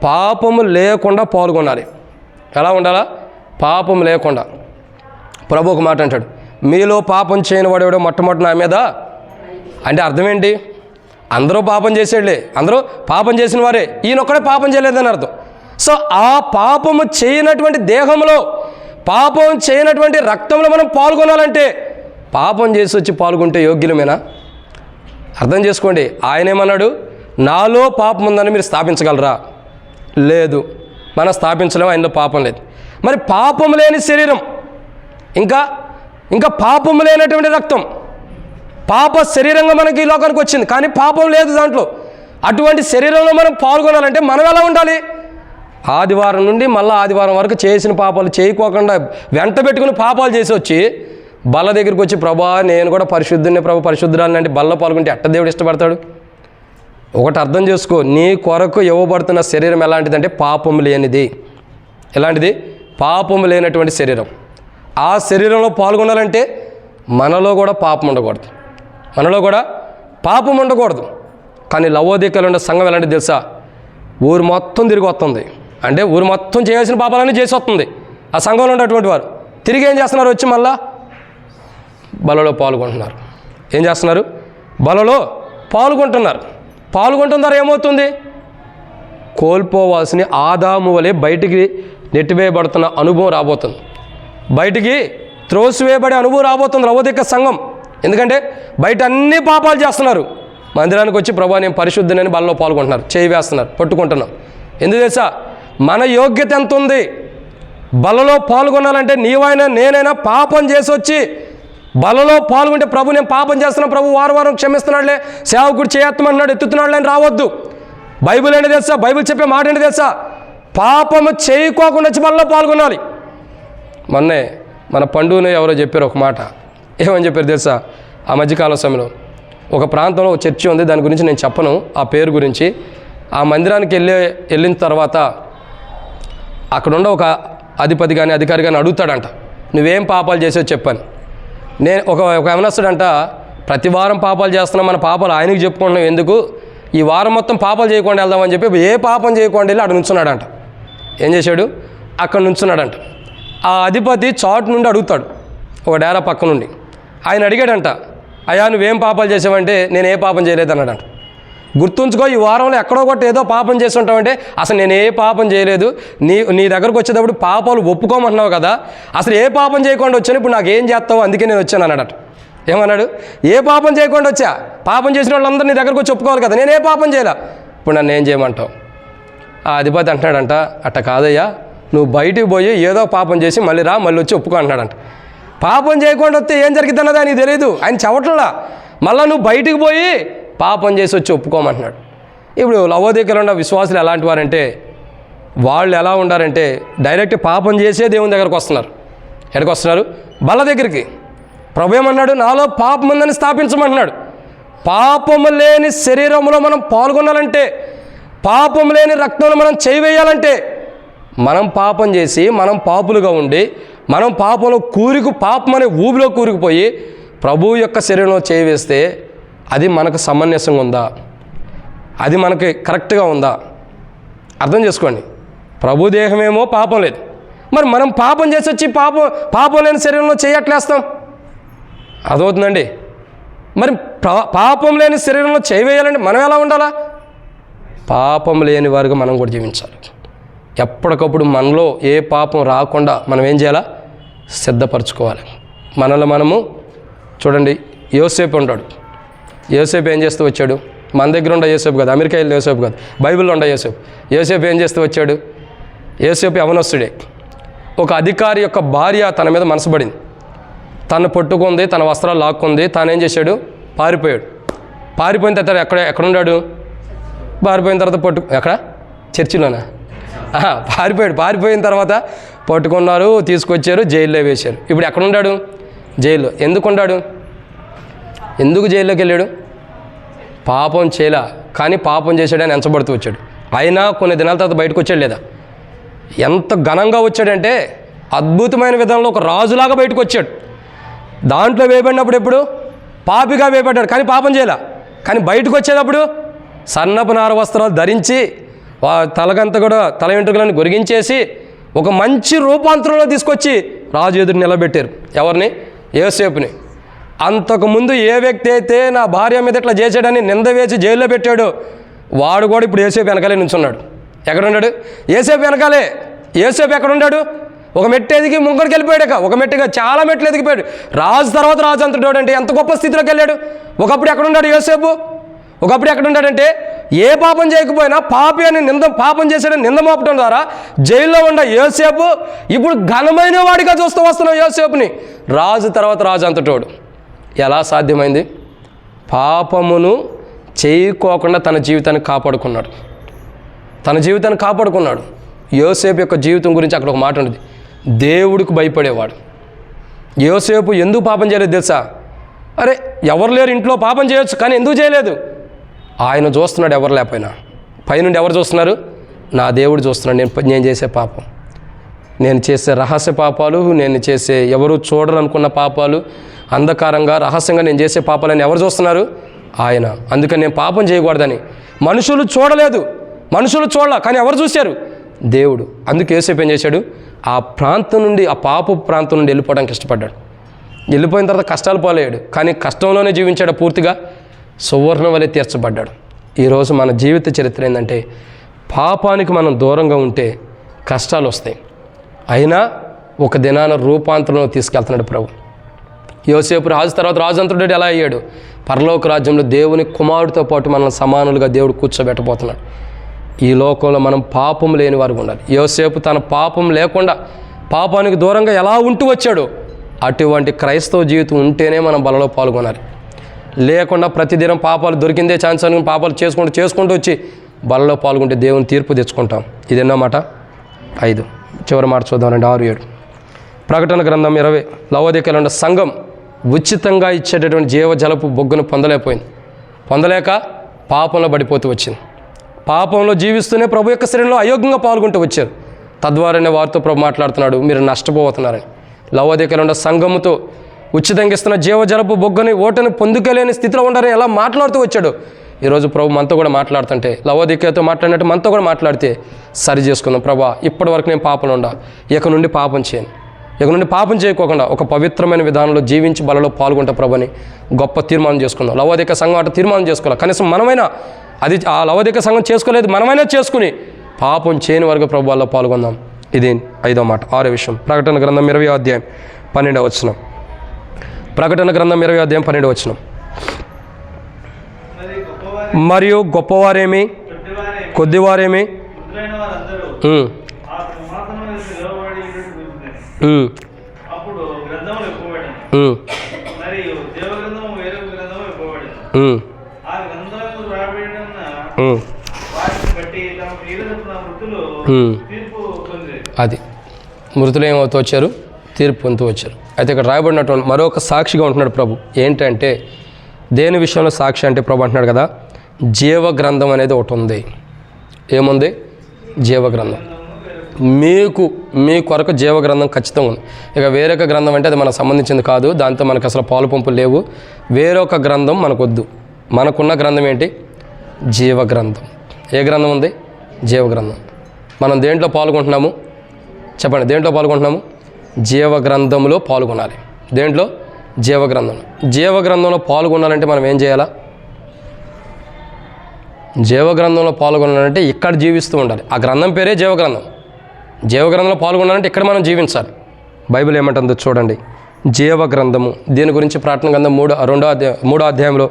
పాపము లేకుండా పాల్గొనాలి. ఎలా ఉండాలా? పాపం లేకుండా. ప్రభు ఒక మాట అంటాడు, మీలో పాపం చేయని వాడేవాడో మొట్టమొదటి నా మీద. అంటే అర్థం ఏంటి? అందరూ పాపం చేసేళ్ళే, అందరూ పాపం చేసిన వారే, ఈయనొక్కడే పాపం చేయలేదని అర్థం. సో ఆ పాపము చేయనటువంటి దేహంలో, పాపం చేయనటువంటి రక్తంలో మనం పాల్గొనాలంటే పాపం చేసి వచ్చి పాల్గొంటే యోగ్యులమేనా? అర్థం చేసుకోండి. ఆయన ఏమన్నాడు? నాలో పాపం ఉందని మీరు స్థాపించగలరా? లేదు, మనం స్థాపించలేము, ఆయనలో పాపం లేదు. మరి పాపం లేని శరీరం, ఇంకా పాపం లేనటువంటి రక్తం, పాప శరీరంగా మనకి ఈ లోకానికి వచ్చింది, కానీ పాపం లేదు దాంట్లో. అటువంటి శరీరంలో మనం పాల్గొనాలంటే మనం ఎలా ఉండాలి? ఆదివారం నుండి మళ్ళీ ఆదివారం వరకు చేసిన పాపాలు చేయకోకుండా వెంట పెట్టుకుని పాపాలు చేసి వచ్చి బల్ల దగ్గరికి వచ్చి, ప్రభా నేను కూడా పరిశుద్ధుని, ప్రభు పరిశుద్ధురాలని అంటే బల్ల పాల్గొంటే ఎట్ట దేవుడు ఇష్టపడతాడు? ఒకటి అర్థం చేసుకో, నీ కొరకు ఇవ్వబడుతున్న శరీరం ఎలాంటిదంటే పాపం లేనిది. ఎలాంటిది? పాపం లేనటువంటి శరీరం. ఆ శరీరంలో పాల్గొనాలంటే మనలో కూడా పాపం ఉండకూడదు, మనలో కూడా పాపం ఉండకూడదు. కానీ లవోదికలో ఉన్న సంఘం ఎలాంటిది తెలుసా? ఊరు మొత్తం తిరిగి వస్తుంది, అంటే ఊరు మొత్తం చేయాల్సిన పాపాలన్నీ చేసి వస్తుంది. ఆ సంఘంలో ఉన్నటువంటి వారు తిరిగి ఏం చేస్తున్నారు? వచ్చి మళ్ళా బలలో పాల్గొంటున్నారు. ఏం చేస్తున్నారు? బలలో పాల్గొంటున్నారు. పాల్గొంటున్నారు. ఏమవుతుంది? కోల్పోవాల్సిన ఆదాము వలె బయటికి నెట్టివేయబడుతున్న అనుభవం రాబోతుంది, బయటికి త్రోసివేయబడే అనుభవం రాబోతుంది లవోదిక సంఘం. ఎందుకంటే బయట అన్ని పాపాలు చేస్తున్నారు, మందిరానికి వచ్చి ప్రభా నేను పరిశుద్ధునని బలలో పాల్గొంటున్నారు, చేయి వేస్తున్నారు, పట్టుకుంటున్నాం. ఎందుకు తెలుసా? మన యోగ్యత ఎంత ఉంది? బలలో పాల్గొనాలంటే నీవైనా నేనైనా పాపం చేసి వచ్చి బలలో పాల్గొంటే ప్రభు నేను పాపం చేస్తున్నాను, ప్రభు వారం క్షమిస్తున్నాడులే, సేవకుడు చేయత్తమన్నాడు, ఎత్తుతున్నాడులే అని రావద్దు. బైబిల్ ఏంటి తెలుసా? బైబిల్ చెప్పే మాట ఏంటి తెలుసా? పాపము చేయకోకుండా వచ్చి బలలో పాల్గొనాలి. మొన్నే మన పండుని ఎవరో చెప్పారు ఒక మాట. ఏమని చెప్పారు తెలుసా? ఆ మధ్యకాల సమయంలో ఒక ప్రాంతంలో ఒక చర్చి ఉంది, దాని గురించి నేను చెప్పను ఆ పేరు గురించి. ఆ మందిరానికి వెళ్ళిన తర్వాత అక్కడున్న ఒక అధిపతి కానీ అధికారి కానీ అడుగుతాడంట, నువ్వేం పాపాలు చేసావు చెప్పాను. నేను ఒక యవనస్తుడంట, ప్రతి వారం పాపాలు చేస్తున్నాం, మన పాపాలు ఆయనకి చెప్పుకుంటున్నాం ఎందుకు, ఈ వారం మొత్తం పాపాలు చేయకుండా వెళ్దామని చెప్పి ఏ పాపం చేయకుండా వెళ్ళి అక్కడ నుంచున్నాడంట. ఏం చేశాడు? అక్కడ నుంచున్నాడంట. ఆ అధిపతి చాటు నుండి అడుగుతాడు, ఒక డేరా పక్క నుండి. ఆయన అడిగాడంట, అయ్యా నువ్వేం పాపాలు చేసావంటే నేను ఏ పాపం చేయలేదు అన్నాడంట. గుర్తుంచుకో, ఈ వారంలో ఎక్కడో ఒకటి ఏదో పాపం చేసి ఉంటావంటే అసలు నేను ఏ పాపం చేయలేదు, నీ దగ్గరకు వచ్చేటప్పుడు పాపాలు ఒప్పుకోమంటున్నావు కదా, అసలు ఏ పాపం చేయకుండా వచ్చాను, ఇప్పుడు నాకు ఏం చేస్తావు, అందుకే నేను వచ్చాను అన్నాడట. ఏమన్నాడు? ఏ పాపం చేయకుండా వచ్చా, పాపం చేసిన వాళ్ళందరూ నీ దగ్గరకు వచ్చి ఒప్పుకోవాలి కదా, నేను ఏ పాపం చేయలే, ఇప్పుడు నన్ను ఏం చేయమంటావు? ఆ అధిపతి అంటున్నాడంట, అట్ట కాదయ్యా, నువ్వు బయటికి పోయి ఏదో పాపం చేసి మళ్ళీ రా, మళ్ళీ వచ్చి ఒప్పుకో అంటున్నాడంట. పాపం చేయకుండా వస్తే ఏం జరిగిద్ది అన్నది ఆయనకి తెలియదు, ఆయన చవట్లా. మళ్ళీ నువ్వు బయటికి పోయి పాపం చేసి వచ్చి ఒప్పుకోమంటున్నాడు. ఇప్పుడు లవోదికలో ఉన్న విశ్వాసులు ఎలాంటి వారంటే, వాళ్ళు ఎలా ఉండారంటే డైరెక్ట్ పాపం చేసే దేవుని దగ్గరకు వస్తున్నారు. ఎక్కడికి వస్తున్నారు? బల్ల దగ్గరికి. ప్రభు ఏమన్నాడు? నాలో పాపం ఉందని స్థాపించమంటున్నాడు. పాపము లేని శరీరంలో మనం పాల్గొనాలంటే, పాపం లేని రక్తంలో మనం చేయి వేయాలంటే, మనం పాపం చేసి మనం పాపులుగా ఉండి మనం పాపంలో పాపం అనే ఊబిలో కూరుకుపోయి ప్రభువు యొక్క శరీరంలో చేయి వేస్తే అది మనకు సమంజసంగా ఉందా? అది మనకి కరెక్ట్గా ఉందా? అర్థం చేసుకోండి. ప్రభు దేహమేమో పాపం లేదు, మరి మనం పాపం చేసి వచ్చి పాపం లేని శరీరంలో చేయట్లేస్తాం. అర్థమవుతుందండి? మరి పాపం లేని శరీరంలో చేయవేయాలంటే మనం ఎలా ఉండాలా? పాపం లేని వారుగా మనం కూడా జీవించాలి. ఎప్పటికప్పుడు మనలో ఏ పాపం రాకుండా మనం ఏం చేయాలా? సిద్ధపరచుకోవాలి. మనలో మనము చూడండి, యోసేపు ఉంటాడు. యోసేపు ఏం చేస్తూ వచ్చాడు? మన దగ్గర ఉండే యోసేపు కాదు, అమెరికా వెళ్ళి యోసేపు కాదు, బైబిల్లో ఉండే యోసేపు. యోసేపు ఏం చేస్తూ వచ్చాడు? యోసేపు యవనస్తుడే. ఒక అధికారి యొక్క భార్య తన మీద మనసు పడింది, తను పట్టుకుంది, తన వస్త్రాలు లాక్కుంది. తాను ఏం చేశాడు? పారిపోయాడు. పారిపోయిన తర్వాత ఎక్కడున్నాడు? పారిపోయిన తర్వాత ఎక్కడ? చర్చిలోనా? పారిపోయిన తర్వాత పట్టుకున్నారు, తీసుకొచ్చారు, జైల్లో వేశారు. ఇప్పుడు ఎక్కడున్నాడు? జైల్లో. ఎందుకున్నాడు? ఎందుకు జైల్లోకి వెళ్ళాడు? పాపం చేయలా, కానీ పాపం చేశాడని ఎంచబడుతూ వచ్చాడు. అయినా కొన్ని దినాల తర్వాత బయటకు వచ్చాడు లేదా? ఎంత ఘనంగా వచ్చాడంటే అద్భుతమైన విధానంలో ఒక రాజులాగా బయటకు వచ్చాడు. దాంట్లో వేయబడినప్పుడు ఎప్పుడు పాపిగా వేయబడ్డాడు, కానీ పాపం చేయలా. కానీ బయటకు వచ్చేటప్పుడు సన్నపు నార వస్త్రాలు ధరించి తలగంతా కూడా తల వెంట్రుకలను గొరిగించేసి ఒక మంచి రూపాంతరంలో తీసుకొచ్చి రాజు ఎదురు నిలబెట్టారు. ఎవరిని? యోసేపుని. అంతకుముందు ఏ వ్యక్తి అయితే నా భార్య మీద ఇట్లా చేశాడని నింద వేసి జైల్లో పెట్టాడో వాడు కూడా ఇప్పుడు యోసేపు వెనకాలే నుంచున్నాడు. ఎక్కడున్నాడు? యోసేపు వెనకాలే. యోసేపు ఎక్కడున్నాడు? ఒక మెట్టు ఎదిగి ముంగడికి వెళ్ళిపోయాడు. ఒక మెట్టుగా చాలా మెట్లు ఎదిగిపోయాడు. రాజు తర్వాత రాజు అంతటోడు అంటే ఎంత గొప్ప స్థితిలోకి వెళ్ళాడు. ఒకప్పుడు ఎక్కడున్నాడు యోసేపు? ఒకప్పుడు ఎక్కడున్నాడంటే ఏ పాపం చేయకపోయినా పాపి అని పాపం చేశాడని నింద మోపడం ద్వారా జైల్లో ఉన్న యోసేపు ఇప్పుడు ఘనమైన వాడిగా చూస్తూ వస్తున్నాం యోసేపుని. రాజు తర్వాత రాజు అంతటోడు. ఎలా సాధ్యమైంది? పాపమును చేయకోకుండా తన జీవితాన్ని కాపాడుకున్నాడు. తన జీవితాన్ని కాపాడుకున్నాడు. యోసేపు యొక్క జీవితం గురించి అక్కడ ఒక మాట ఉండేది, దేవుడికి భయపడేవాడు. యోసేపు ఎందుకు పాపం చేయలేదు తెలుసా? అరే ఎవరు లేరు ఇంట్లో, పాపం చేయొచ్చు, కానీ ఎందుకు చేయలేదు? ఆయన చూస్తున్నాడు ఎవరు లేకపోయినా. పైనుండి ఎవరు చూస్తున్నారు? నా దేవుడు చూస్తున్నాడు. నేను చేసే పాపం, నేను చేసే రహస్య పాపాలు, నేను చేసే ఎవరు చూడరనుకున్న పాపాలు, అంధకారంగా రహస్యంగా నేను చేసే పాపాలని ఎవరు చూస్తున్నారు? ఆయన. అందుకని నేను పాపం చేయకూడదని మనుషులు చూడలేదు, మనుషులు చూడాల, కానీ ఎవరు చూశారు? దేవుడు. అందుకు యేసేపు ఏం చేశాడు? ఆ ప్రాంతం నుండి, ఆ పాప ప్రాంతం నుండి వెళ్ళిపోవడానికి ఇష్టపడ్డాడు. వెళ్ళిపోయిన తర్వాత కష్టాలు పాలయ్యాడు, కానీ కష్టంలోనే జీవించాడు. పూర్తిగా సువర్ణ వలె తీర్చబడ్డాడు. ఈరోజు మన జీవిత చరిత్ర ఏంటంటే, పాపానికి మనం దూరంగా ఉంటే కష్టాలు వస్తాయి, అయినా ఒక దినాన రూపాంతరంలో తీసుకెళ్తున్నాడు ప్రభు. యోసేపు రాజు తర్వాత రాజంత్రుడు ఎలా అయ్యాడు? పరలోక రాజ్యంలో దేవుని కుమారుడితో పాటు మనల్ని సమానులుగా దేవుడు కూర్చోబెట్టబోతున్నాడు. ఈ లోకంలో మనం పాపం లేని వారు ఉండాలి. యోసేపు తన పాపం లేకుండా పాపానికి దూరంగా ఎలా ఉంటూ వచ్చాడో అటువంటి క్రైస్తవ జీవితం ఉంటేనే మనం బలలో పాల్గొనాలి. లేకుండా ప్రతిదినం పాపాలు దొరికిందే ఛాన్స్ అనుకుని పాపాలు చేసుకుంటూ వచ్చి బలలో పాల్గొంటే దేవుని తీర్పు తెచ్చుకుంటాం. ఇది ఎన్నో మాట? 5. చివరి మాట చూద్దామండి, 6, 7. ప్రకటన గ్రంథం 20. లవోదికీయలో ఉన్న సంఘం ఉచితంగా ఇచ్చేటటువంటి జీవజలపు బొగ్గును పొందలేక పాపంలో పడిపోతూ వచ్చింది. పాపంలో జీవిస్తూనే ప్రభు యొక్క శరీరంలో అయోగ్యంగా పాల్గొంటూ వచ్చారు. తద్వారానే వారితో ప్రభు మాట్లాడుతున్నాడు, మీరు నష్టపోతున్నారని. లవోదికీయలో ఉన్న సంఘముతో ఉచితంగా ఇస్తున్న జీవజలపు బొగ్గని ఓటని పొందుకోలేని స్థితిలో ఉండాలని ఎలా మాట్లాడుతూ వచ్చాడు. ఈరోజు ప్రభు మనతో కూడా మాట్లాడుతుంటే, లవోదికీయతో మాట్లాడినట్టు మనతో కూడా మాట్లాడితే సరి చేసుకుందాం. ప్రభా, ఇప్పటి వరకు నేను పాపం ఉండా, ఇక నుండి పాపం చేయను, ఇక నుండి పాపం చేయకోకుండా ఒక పవిత్రమైన విధానంలో జీవించి బలలో పాల్గొంటే ప్రభుని గొప్ప తీర్మానం చేసుకుందాం. లవోదికీయ సంఘం అటు తీర్మానం చేసుకోవాలి. కనీసం మనమైనా, అది ఆ లవోదికీయ సంఘం చేసుకోలేదు, మనమైనా చేసుకుని పాపం చేయని వరకు ప్రభు వాళ్ళలో పాల్గొందాం. ఇది 5వ మాట. 6వ విషయం, ప్రకటన గ్రంథం 20వ అధ్యాయం 12వ వచనం. ప్రకటన గ్రంథం 20వ అధ్యాయం 12వ వచనం. మరియు గొప్పవారేమి కొద్దివారేమి అది మృతులు ఏమవుతూ వచ్చారు? తీర్పు పొందుతూ వచ్చారు. అయితే ఇక్కడ రాయబడినటువంటి మరొక సాక్షిగా ఉంటున్నాడు ప్రభు. ఏంటంటే, దేని విషయంలో సాక్షి అంటే ప్రభు అంటున్నాడు కదా, జీవ గ్రంథం అనేది ఒకటి ఉంది. ఏముంది? జీవ గ్రంథం. మీ కొరకు జీవ గ్రంథం ఖచ్చితంగా ఉంది. ఇక వేరొక గ్రంథం అంటే అది మనకు సంబంధించింది కాదు, దాంతో మనకు అసలు పాలు పంపులు లేవు. వేరొక గ్రంథం మనకొద్దు. మనకున్న గ్రంథం ఏంటి? జీవ గ్రంథం. ఏ గ్రంథం ఉంది? జీవ గ్రంథం. మనం దేంట్లో పాల్గొంటున్నాము? చెప్పండి, దేంట్లో పాల్గొంటున్నాము? జీవ గ్రంథంలో పాల్గొనాలి. దేంట్లో? జీవ గ్రంథంలో. జీవ గ్రంథంలో పాల్గొనాలంటే మనం ఏం చేయాలా? జీవ గ్రంథంలో పాల్గొనాలంటే ఇక్కడ జీవిస్తూ ఉండాలి. ఆ గ్రంథం పేరే జీవ గ్రంథం. జీవ గ్రంథంలో పాల్గొనాలంటే ఇక్కడ మనం జీవించాలి. బైబిల్ ఏమంటుందో చూడండి. జీవ గ్రంథము, దీని గురించి ప్రకటన గ్రంథం 3వ అధ్యాయంలో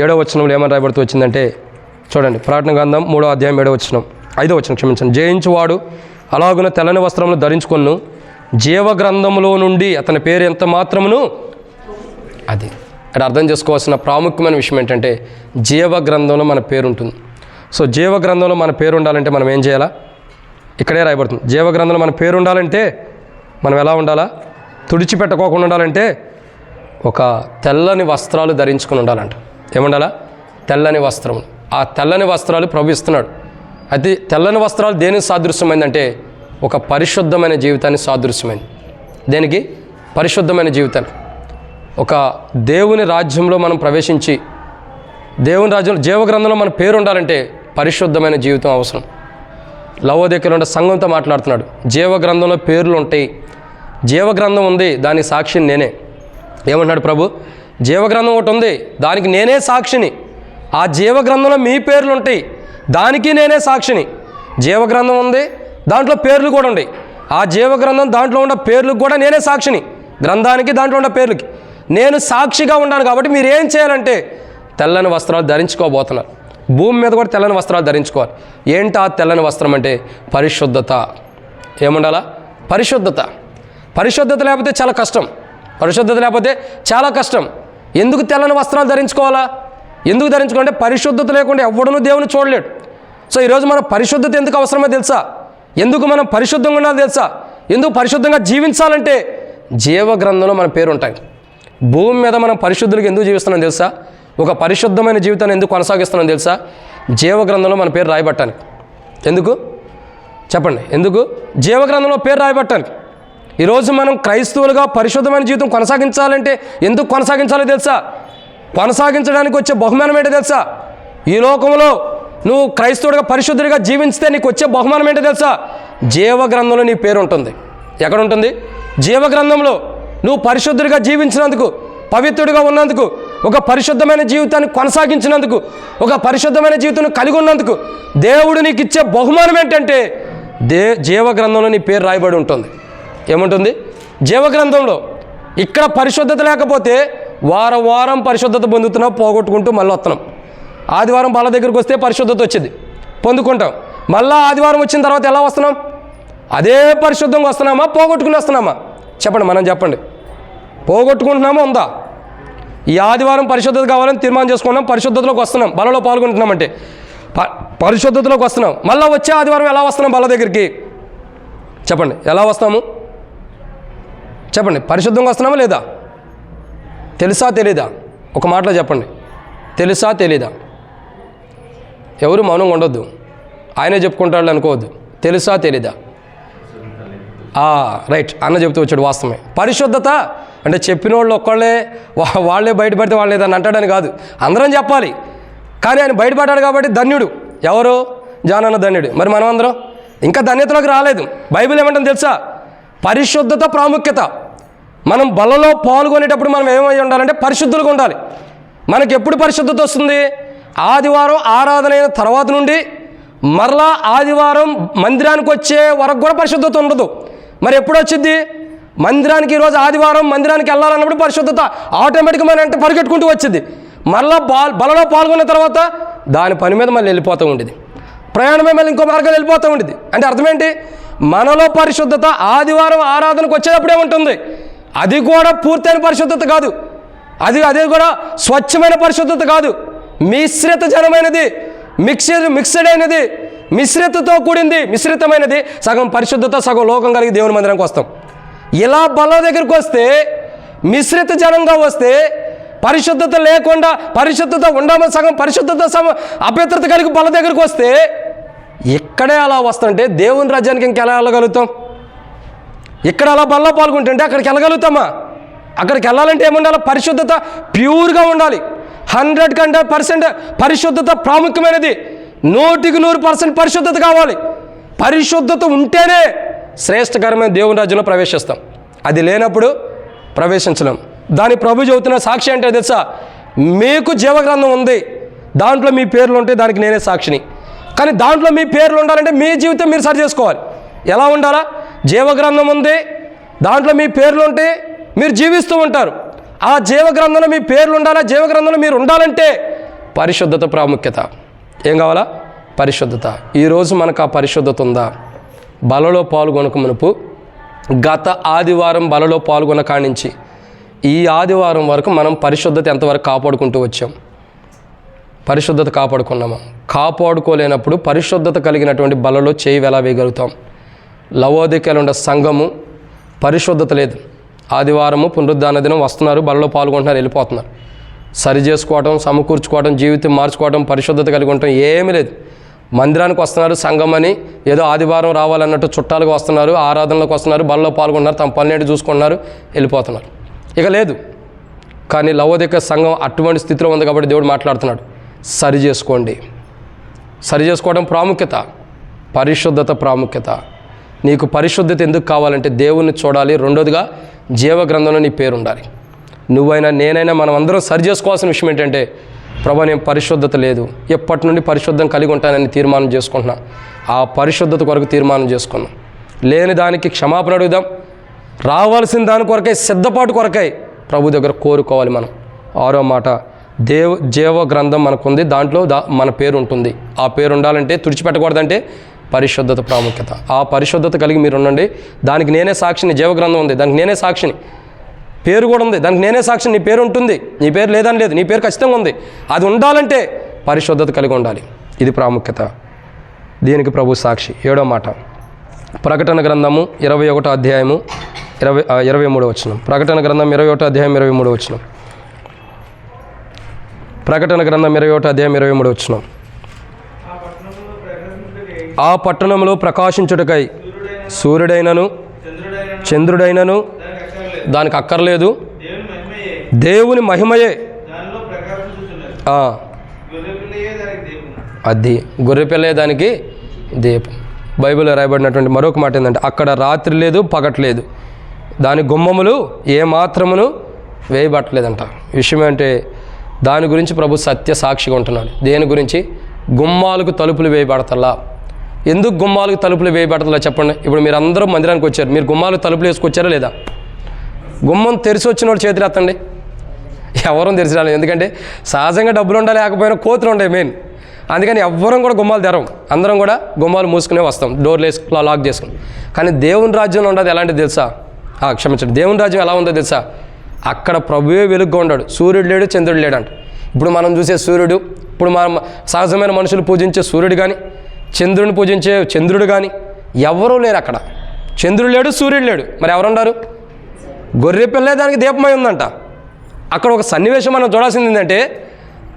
7వ వచనంలో ఏమని రాయబడుతూ వచ్చిందంటే చూడండి. ప్రకటన గ్రంథం 3వ అధ్యాయం 7వ వచనం, 5వ వచనం క్షమించండి. జయించువాడు అలాగున తెల్లని వస్త్రములు ధరించుకొను, జీవ గ్రంథములో నుండి అతని పేరు ఎంత మాత్రమును. అది ఇక్కడ అర్థం చేసుకోవాల్సిన ప్రాముఖ్యమైన విషయం ఏంటంటే, జీవ గ్రంథంలో మన పేరు ఉంటుంది. సో జీవ గ్రంథంలో మన పేరు ఉండాలంటే మనం ఏం చేయాలా? ఇక్కడే రాయబడుతుంది. జీవ గ్రంథంలో మన పేరు ఉండాలంటే మనం ఎలా ఉండాలా? తుడిచిపెట్టుకోకుండా ఉండాలంటే ఒక తెల్లని వస్త్రాలు ధరించుకొని ఉండాలంట. ఏముండాలా? తెల్లని వస్త్రం. ఆ తెల్లని వస్త్రాలు ప్రభు ఇస్తున్నాడు. అయితే తెల్లని వస్త్రాలు దేనికి సాదృశ్యమైందంటే ఒక పరిశుద్ధమైన జీవితాన్ని సాదృశ్యమైంది. దేనికి? పరిశుద్ధమైన జీవితాన్ని. ఒక దేవుని రాజ్యంలో మనం ప్రవేశించి దేవుని రాజ్యంలో జీవ గ్రంథంలో మన పేరు ఉండాలంటే పరిశుద్ధమైన జీవితం అవసరం. లవోదికీయలో ఉన్న సంఘంతో మాట్లాడుతున్నాడు. జీవ గ్రంథంలో పేర్లు ఉంటాయి. జీవ గ్రంథం ఉంది, దానికి సాక్షిని నేనే. ఏమంటున్నాడు ప్రభు? జీవ గ్రంథం ఒకటి ఉంది, దానికి నేనే సాక్షిని. ఆ జీవ గ్రంథంలో మీ పేర్లు ఉంటాయి, దానికి నేనే సాక్షిని. జీవ గ్రంథం ఉంది, దాంట్లో పేర్లు కూడా ఉన్నాయి. ఆ జీవ గ్రంథం దాంట్లో ఉన్న పేర్లకు కూడా నేనే సాక్షిని. గ్రంథానికి దాంట్లో ఉన్న పేర్లకి నేను సాక్షిగా ఉన్నాను. కాబట్టి మీరు ఏం చేయాలంటే తెల్లని వస్త్రాలు ధరించుకోబోతున్నారు. భూమి మీద కూడా తెల్లని వస్త్రాలు ధరించుకోవాలి. ఏంటి ఆ తెల్లని వస్త్రం అంటే? పరిశుద్ధత. ఏముండాలా? పరిశుద్ధత. పరిశుద్ధత లేకపోతే చాలా కష్టం. పరిశుద్ధత లేకపోతే చాలా కష్టం. ఎందుకు తెల్లని వస్త్రాలు ధరించుకోవాలా? ఎందుకు ధరించుకోవాలంటే పరిశుద్ధత లేకుండా ఎవడనూ దేవుని చూడలేడు. సో ఈరోజు మనం పరిశుద్ధత ఎందుకు అవసరమో తెలుసా? ఎందుకు మనం పరిశుద్ధంగా ఉండాలో తెలుసా? ఎందుకు పరిశుద్ధంగా జీవించాలంటే జీవ గ్రంథంలో మన పేరు ఉంటాయి. భూమి మీద మనం పరిశుద్ధులకు ఎందుకు జీవిస్తున్నాం తెలుసా? ఒక పరిశుద్ధమైన జీవితాన్ని ఎందుకు కొనసాగిస్తున్నాం తెలుసా? జీవగ్రంథంలో మన పేరు రాయబట్టానికి. ఎందుకు చెప్పండి? ఎందుకు? జీవగ్రంథంలో పేరు రాయబట్టానికి. ఈరోజు మనం క్రైస్తవులుగా పరిశుద్ధమైన జీవితం కొనసాగించాలంటే ఎందుకు కొనసాగించాలో తెలుసా? కొనసాగించడానికి వచ్చే బహుమానం ఏంటో తెలుసా? ఈ లోకంలో నువ్వు క్రైస్తవుడిగా పరిశుద్ధుడిగా జీవించితే నీకు వచ్చే బహుమానం ఏంటో తెలుసా? జీవగ్రంథంలో నీ పేరు ఉంటుంది. ఎక్కడ ఉంటుంది? జీవగ్రంథంలో. నువ్వు పరిశుద్ధుడిగా జీవించినందుకు, పవిత్రుడిగా ఉన్నందుకు, ఒక పరిశుద్ధమైన జీవితాన్ని కొనసాగించినందుకు, ఒక పరిశుద్ధమైన జీవితాన్ని కలిగి ఉన్నందుకు దేవుడు నీకు ఇచ్చే బహుమానం ఏంటంటే జీవగ్రంథంలో నీ పేరు రాయబడి ఉంటుంది. ఏముంటుంది? జీవగ్రంథంలో. ఇక్కడ పరిశుద్ధత లేకపోతే వారం పరిశుద్ధత పొందుతున్నావు, పోగొట్టుకుంటూ మళ్ళీ వస్తున్నాం. ఆదివారం బాల దగ్గరికి వస్తే పరిశుద్ధత వచ్చింది, పొందుకుంటాం. మళ్ళీ ఆదివారం వచ్చిన తర్వాత ఎలా వస్తున్నాం? అదే పరిశుద్ధంగా వస్తున్నామా, పోగొట్టుకుని వస్తున్నామా? చెప్పండి, మనం చెప్పండి. పోగొట్టుకుంటున్నామా ఉందా? ఈ ఆదివారం పరిశుద్ధత కావాలని తీర్మానం చేసుకున్నాం, పరిశుద్ధతలోకి వస్తున్నాం, బలలో పాల్గొంటున్నామంటే పరిశుద్ధతలోకి వస్తున్నాం. మళ్ళీ వచ్చే ఆదివారం ఎలా వస్తున్నాం బల దగ్గరికి? చెప్పండి, ఎలా వస్తాము? చెప్పండి, పరిశుద్ధంగా వస్తున్నామా లేదా? తెలుసా తెలీదా? ఒక మాటలో చెప్పండి, తెలుసా తెలీదా? ఎవరు మౌనంగా ఉండొద్దు, ఆయనే చెప్పుకుంటాడు అనుకోవద్దు. తెలుసా తెలీదా? రైట్, అన్న చెప్తూ వచ్చాడు. వాస్తవమే. పరిశుద్ధత అంటే చెప్పిన వాళ్ళు ఒక్కళ్ళే వాళ్ళే బయటపడితే వాళ్ళు ఏదన్నా అంటాడని కాదు, అందరం చెప్పాలి. కానీ ఆయన బయటపడ్డాడు కాబట్టి ధన్యుడు. ఎవరు? జాన్ అన్న ధన్యుడు. మరి మనం అందరం ఇంకా ధన్యతలోకి రాలేదు. బైబిల్ ఏమంటుంది తెలుసా? పరిశుద్ధత ప్రాముఖ్యత. మనం బలలో పాల్గొనేటప్పుడు మనం ఏమై ఉండాలంటే పరిశుద్ధులుగా ఉండాలి. మనకి ఎప్పుడు పరిశుద్ధత వస్తుంది? ఆదివారం ఆరాధన అయిన తర్వాత నుండి మరలా ఆదివారం మందిరానికి వచ్చే వరకు కూడా పరిశుద్ధత ఉండదు. మరి ఎప్పుడు వచ్చింది? మందిరానికి ఈరోజు ఆదివారం మందిరానికి వెళ్ళాలన్నప్పుడు పరిశుద్ధత ఆటోమేటిక్గా మన అంటే పరిగెట్టుకుంటూ వచ్చింది. మరలా బలలో పాల్గొన్న తర్వాత దాని పని మీద మళ్ళీ వెళ్ళిపోతూ ఉండేది, ప్రయాణమే మళ్ళీ ఇంకో మార్గం వెళ్ళిపోతూ ఉండేది. అంటే అర్థం ఏంటి? మనలో పరిశుద్ధత ఆదివారం ఆరాధనకు వచ్చేటప్పుడే ఉంటుంది. అది కూడా పూర్తయిన పరిశుద్ధత కాదు, అది కూడా స్వచ్ఛమైన పరిశుద్ధత కాదు, మిశ్రిత జనమైనది, మిక్స్డ్ అయినది, మిశ్రితతో కూడింది, మిశ్రితమైనది. సగం పరిశుద్ధత, సగం లోకం కలిగి దేవుని మందిరానికి వస్తాం. ఇలా బల దగ్గరికి వస్తే, మిశ్రిత జనంగా వస్తే, పరిశుద్ధత లేకుండా పరిశుద్ధత ఉండమని సగం పరిశుద్ధత అపవిత్రత కలిగి బల దగ్గరికి వస్తే ఇక్కడే అలా వస్తుంటే దేవుని రాజ్యానికి ఇంకెలా వెళ్ళగలుగుతాం? ఇక్కడ అలా బల్లో పాల్గొంటుంటే అక్కడికి వెళ్ళగలుగుతామా? అక్కడికి వెళ్ళాలంటే ఏముండాలి? పరిశుద్ధత ప్యూర్గా ఉండాలి. 100% పరిశుద్ధత ప్రాముఖ్యమైనది. 100% పరిశుద్ధత కావాలి. పరిశుద్ధత ఉంటేనే శ్రేష్టకరమైన దేవుని రాజ్యంలో ప్రవేశిస్తాం. అది లేనప్పుడు ప్రవేశించలేం. దాని ప్రభు చెబుతున్న సాక్షి అంటే తెలుసా? మీకు జీవగ్రంథం ఉంది, దాంట్లో మీ పేర్లు ఉంటే దానికి నేనే సాక్షిని. కానీ దాంట్లో మీ పేర్లు ఉండాలంటే మీ జీవితం మీరు సరి చేసుకోవాలి. ఎలా ఉండాలా? జీవగ్రంథం ఉంది, దాంట్లో మీ పేర్లు ఉంటే మీరు జీవిస్తూ ఉంటారు. ఆ జీవగ్రంథంలో మీ పేర్లు ఉండాలా, జీవగ్రంథంలో మీరు ఉండాలంటే పరిశుద్ధత ప్రాముఖ్యత. ఏం కావాలా? పరిశుద్ధత. ఈరోజు మనకు ఆ పరిశుద్ధత ఉందా? బలలో పాల్గొనక మునుపు గత ఆదివారం బలలో పాల్గొన్న కాడి నుంచి ఈ ఆదివారం వరకు మనం పరిశుద్ధత ఎంతవరకు కాపాడుకుంటూ వచ్చాం? పరిశుద్ధత కాపాడుకున్నామా? కాపాడుకోలేనప్పుడు పరిశుద్ధత కలిగినటువంటి బలలో చేయి ఎలా వేయగలుగుతాం? లవోదికీయలో ఉండే సంఘము పరిశుద్ధత లేదు. ఆదివారము పునరుద్ధాన దినం వస్తున్నారు, బలలో పాల్గొంటున్నారు, వెళ్ళిపోతున్నారు. సరి చేసుకోవటం, సమకూర్చుకోవటం, జీవితం మార్చుకోవటం, పరిశుద్ధత కలిగి ఉండటం ఏమీ లేదు. మందిరానికి వస్తున్నారు సంఘం అని, ఏదో ఆదివారం రావాలన్నట్టు చుట్టాలుగా వస్తున్నారు, ఆరాధనలోకి వస్తున్నారు, బలలో పాల్గొంటున్నారు, తమ పనులేంటి చూసుకుంటున్నారు, వెళ్ళిపోతున్నారు. ఇక లేదు. కానీ లవోదిక సంఘం అటువంటి స్థితిలో ఉంది కాబట్టి దేవుడు మాట్లాడుతున్నాడు, సరి చేసుకోండి. సరి చేసుకోవడం ప్రాముఖ్యత, పరిశుద్ధత ప్రాముఖ్యత. నీకు పరిశుద్ధత ఎందుకు కావాలంటే దేవుణ్ణి చూడాలి. రెండోదిగా జీవగ్రంథంలో నీ పేరు ఉండాలి. నువ్వైనా నేనైనా మనం అందరం సరి చేసుకోవాల్సిన విషయం ఏంటంటే, ప్రభా నేను పరిశుద్ధత లేదు, ఎప్పటి నుండి పరిశుద్ధం కలిగి ఉంటానని తీర్మానం చేసుకుంటున్నా. ఆ పరిశుద్ధత కొరకు తీర్మానం చేసుకున్నాం. లేని దానికి క్షమాపణ అడుగుదాం. రావాల్సిన దాని కొరకై, సిద్ధపాటు కొరకై ప్రభు దగ్గర కోరుకోవాలి మనం. 6వ మాట, జీవ గ్రంథం మనకుంది, దాంట్లో మన పేరు ఉంటుంది. ఆ పేరు ఉండాలంటే, తుడిచిపెట్టకూడదంటే పరిశుద్ధత ప్రాముఖ్యత. ఆ పరిశుద్ధత కలిగి మీరు ఉండండి. దానికి నేనే సాక్షిని. జీవగ్రంథం ఉంది, దానికి నేనే సాక్షిని. పేరు కూడా ఉంది, దానికి నేనే సాక్షిని. నీ పేరు ఉంటుంది, నీ పేరు లేదని లేదు, నీ పేరు ఖచ్చితంగా ఉంది. అది ఉండాలంటే పరిశుద్ధత కలిగి ఉండాలి. ఇది ప్రాముఖ్యత. దీనికి ప్రభు సాక్షి. 7వ మాట, ప్రకటన గ్రంథము 21వ అధ్యాయము 23వ వచనం. ప్రకటన గ్రంథం 21వ అధ్యాయం 23వ వచనం. ప్రకటన గ్రంథం 21 అధ్యాయం 23 వచనం. ఆ పట్టణంలో ప్రకాశించుటకై సూర్యుడైనను చంద్రుడైనను దానికి అక్కర్లేదు, దేవుని మహిమయే అది గొర్రెపిల్లే దానికి దీపం. బైబిల్లో రాయబడినటువంటి మరొక మాట ఏంటంటే, అక్కడ రాత్రి లేదు పగట్లేదు, దాని గుమ్మములు ఏమాత్రమును వేయబట్టలేదంట. విషయం ఏంటంటే దాని గురించి ప్రభు సత్య సాక్షిగా ఉంటున్నాడు. దేని గురించి? గుమ్మాలకు తలుపులు వేయబడతల్లా. ఎందుకు గుమ్మాలకు తలుపులు వేయబడతలా చెప్పండి. ఇప్పుడు మీరు అందరూ మందిరానికి వచ్చారు, మీరు గుమ్మాలకు తలుపులు వేసుకొచ్చారా లేదా? గుమ్మం తెరిచి వచ్చిన వాడు చేతులు ఎత్తండి. ఎవరూ తెరిచి రాలేదు. ఎందుకంటే సహజంగా డబ్బులు ఉండాలి, లేకపోయినా కోతులు ఉంటాయి మెయిన్. అందుకని ఎవ్వరం కూడా గుమ్మాలు తెరవం, అందరం కూడా గుమ్మాలు మూసుకునే వస్తాం, డోర్లు వేసి లాక్ చేసుకుని. కానీ దేవుని రాజ్యంలో ఉండదు ఎలాంటిది తెలుసా? క్షమించండి, దేవుని రాజ్యం ఎలా ఉందో తెలుసా? అక్కడ ప్రభువే వెలుగుగా ఉన్నాడు, సూర్యుడు లేడు చంద్రుడు లేడంట. ఇప్పుడు మనం చూసే సూర్యుడు, ఇప్పుడు మనం సహజమైన మనుషులు పూజించే సూర్యుడు కానీ, చంద్రుడిని పూజించే చంద్రుడు కానీ ఎవరూ లేరు అక్కడ. చంద్రుడు లేడు, సూర్యుడు లేడు, మరి ఎవరున్నారు? గొర్రె పిల్లే దానికి దీపమై ఉందంట. అక్కడ ఒక సన్నివేశం మనం చూడాల్సింది ఏంటంటే,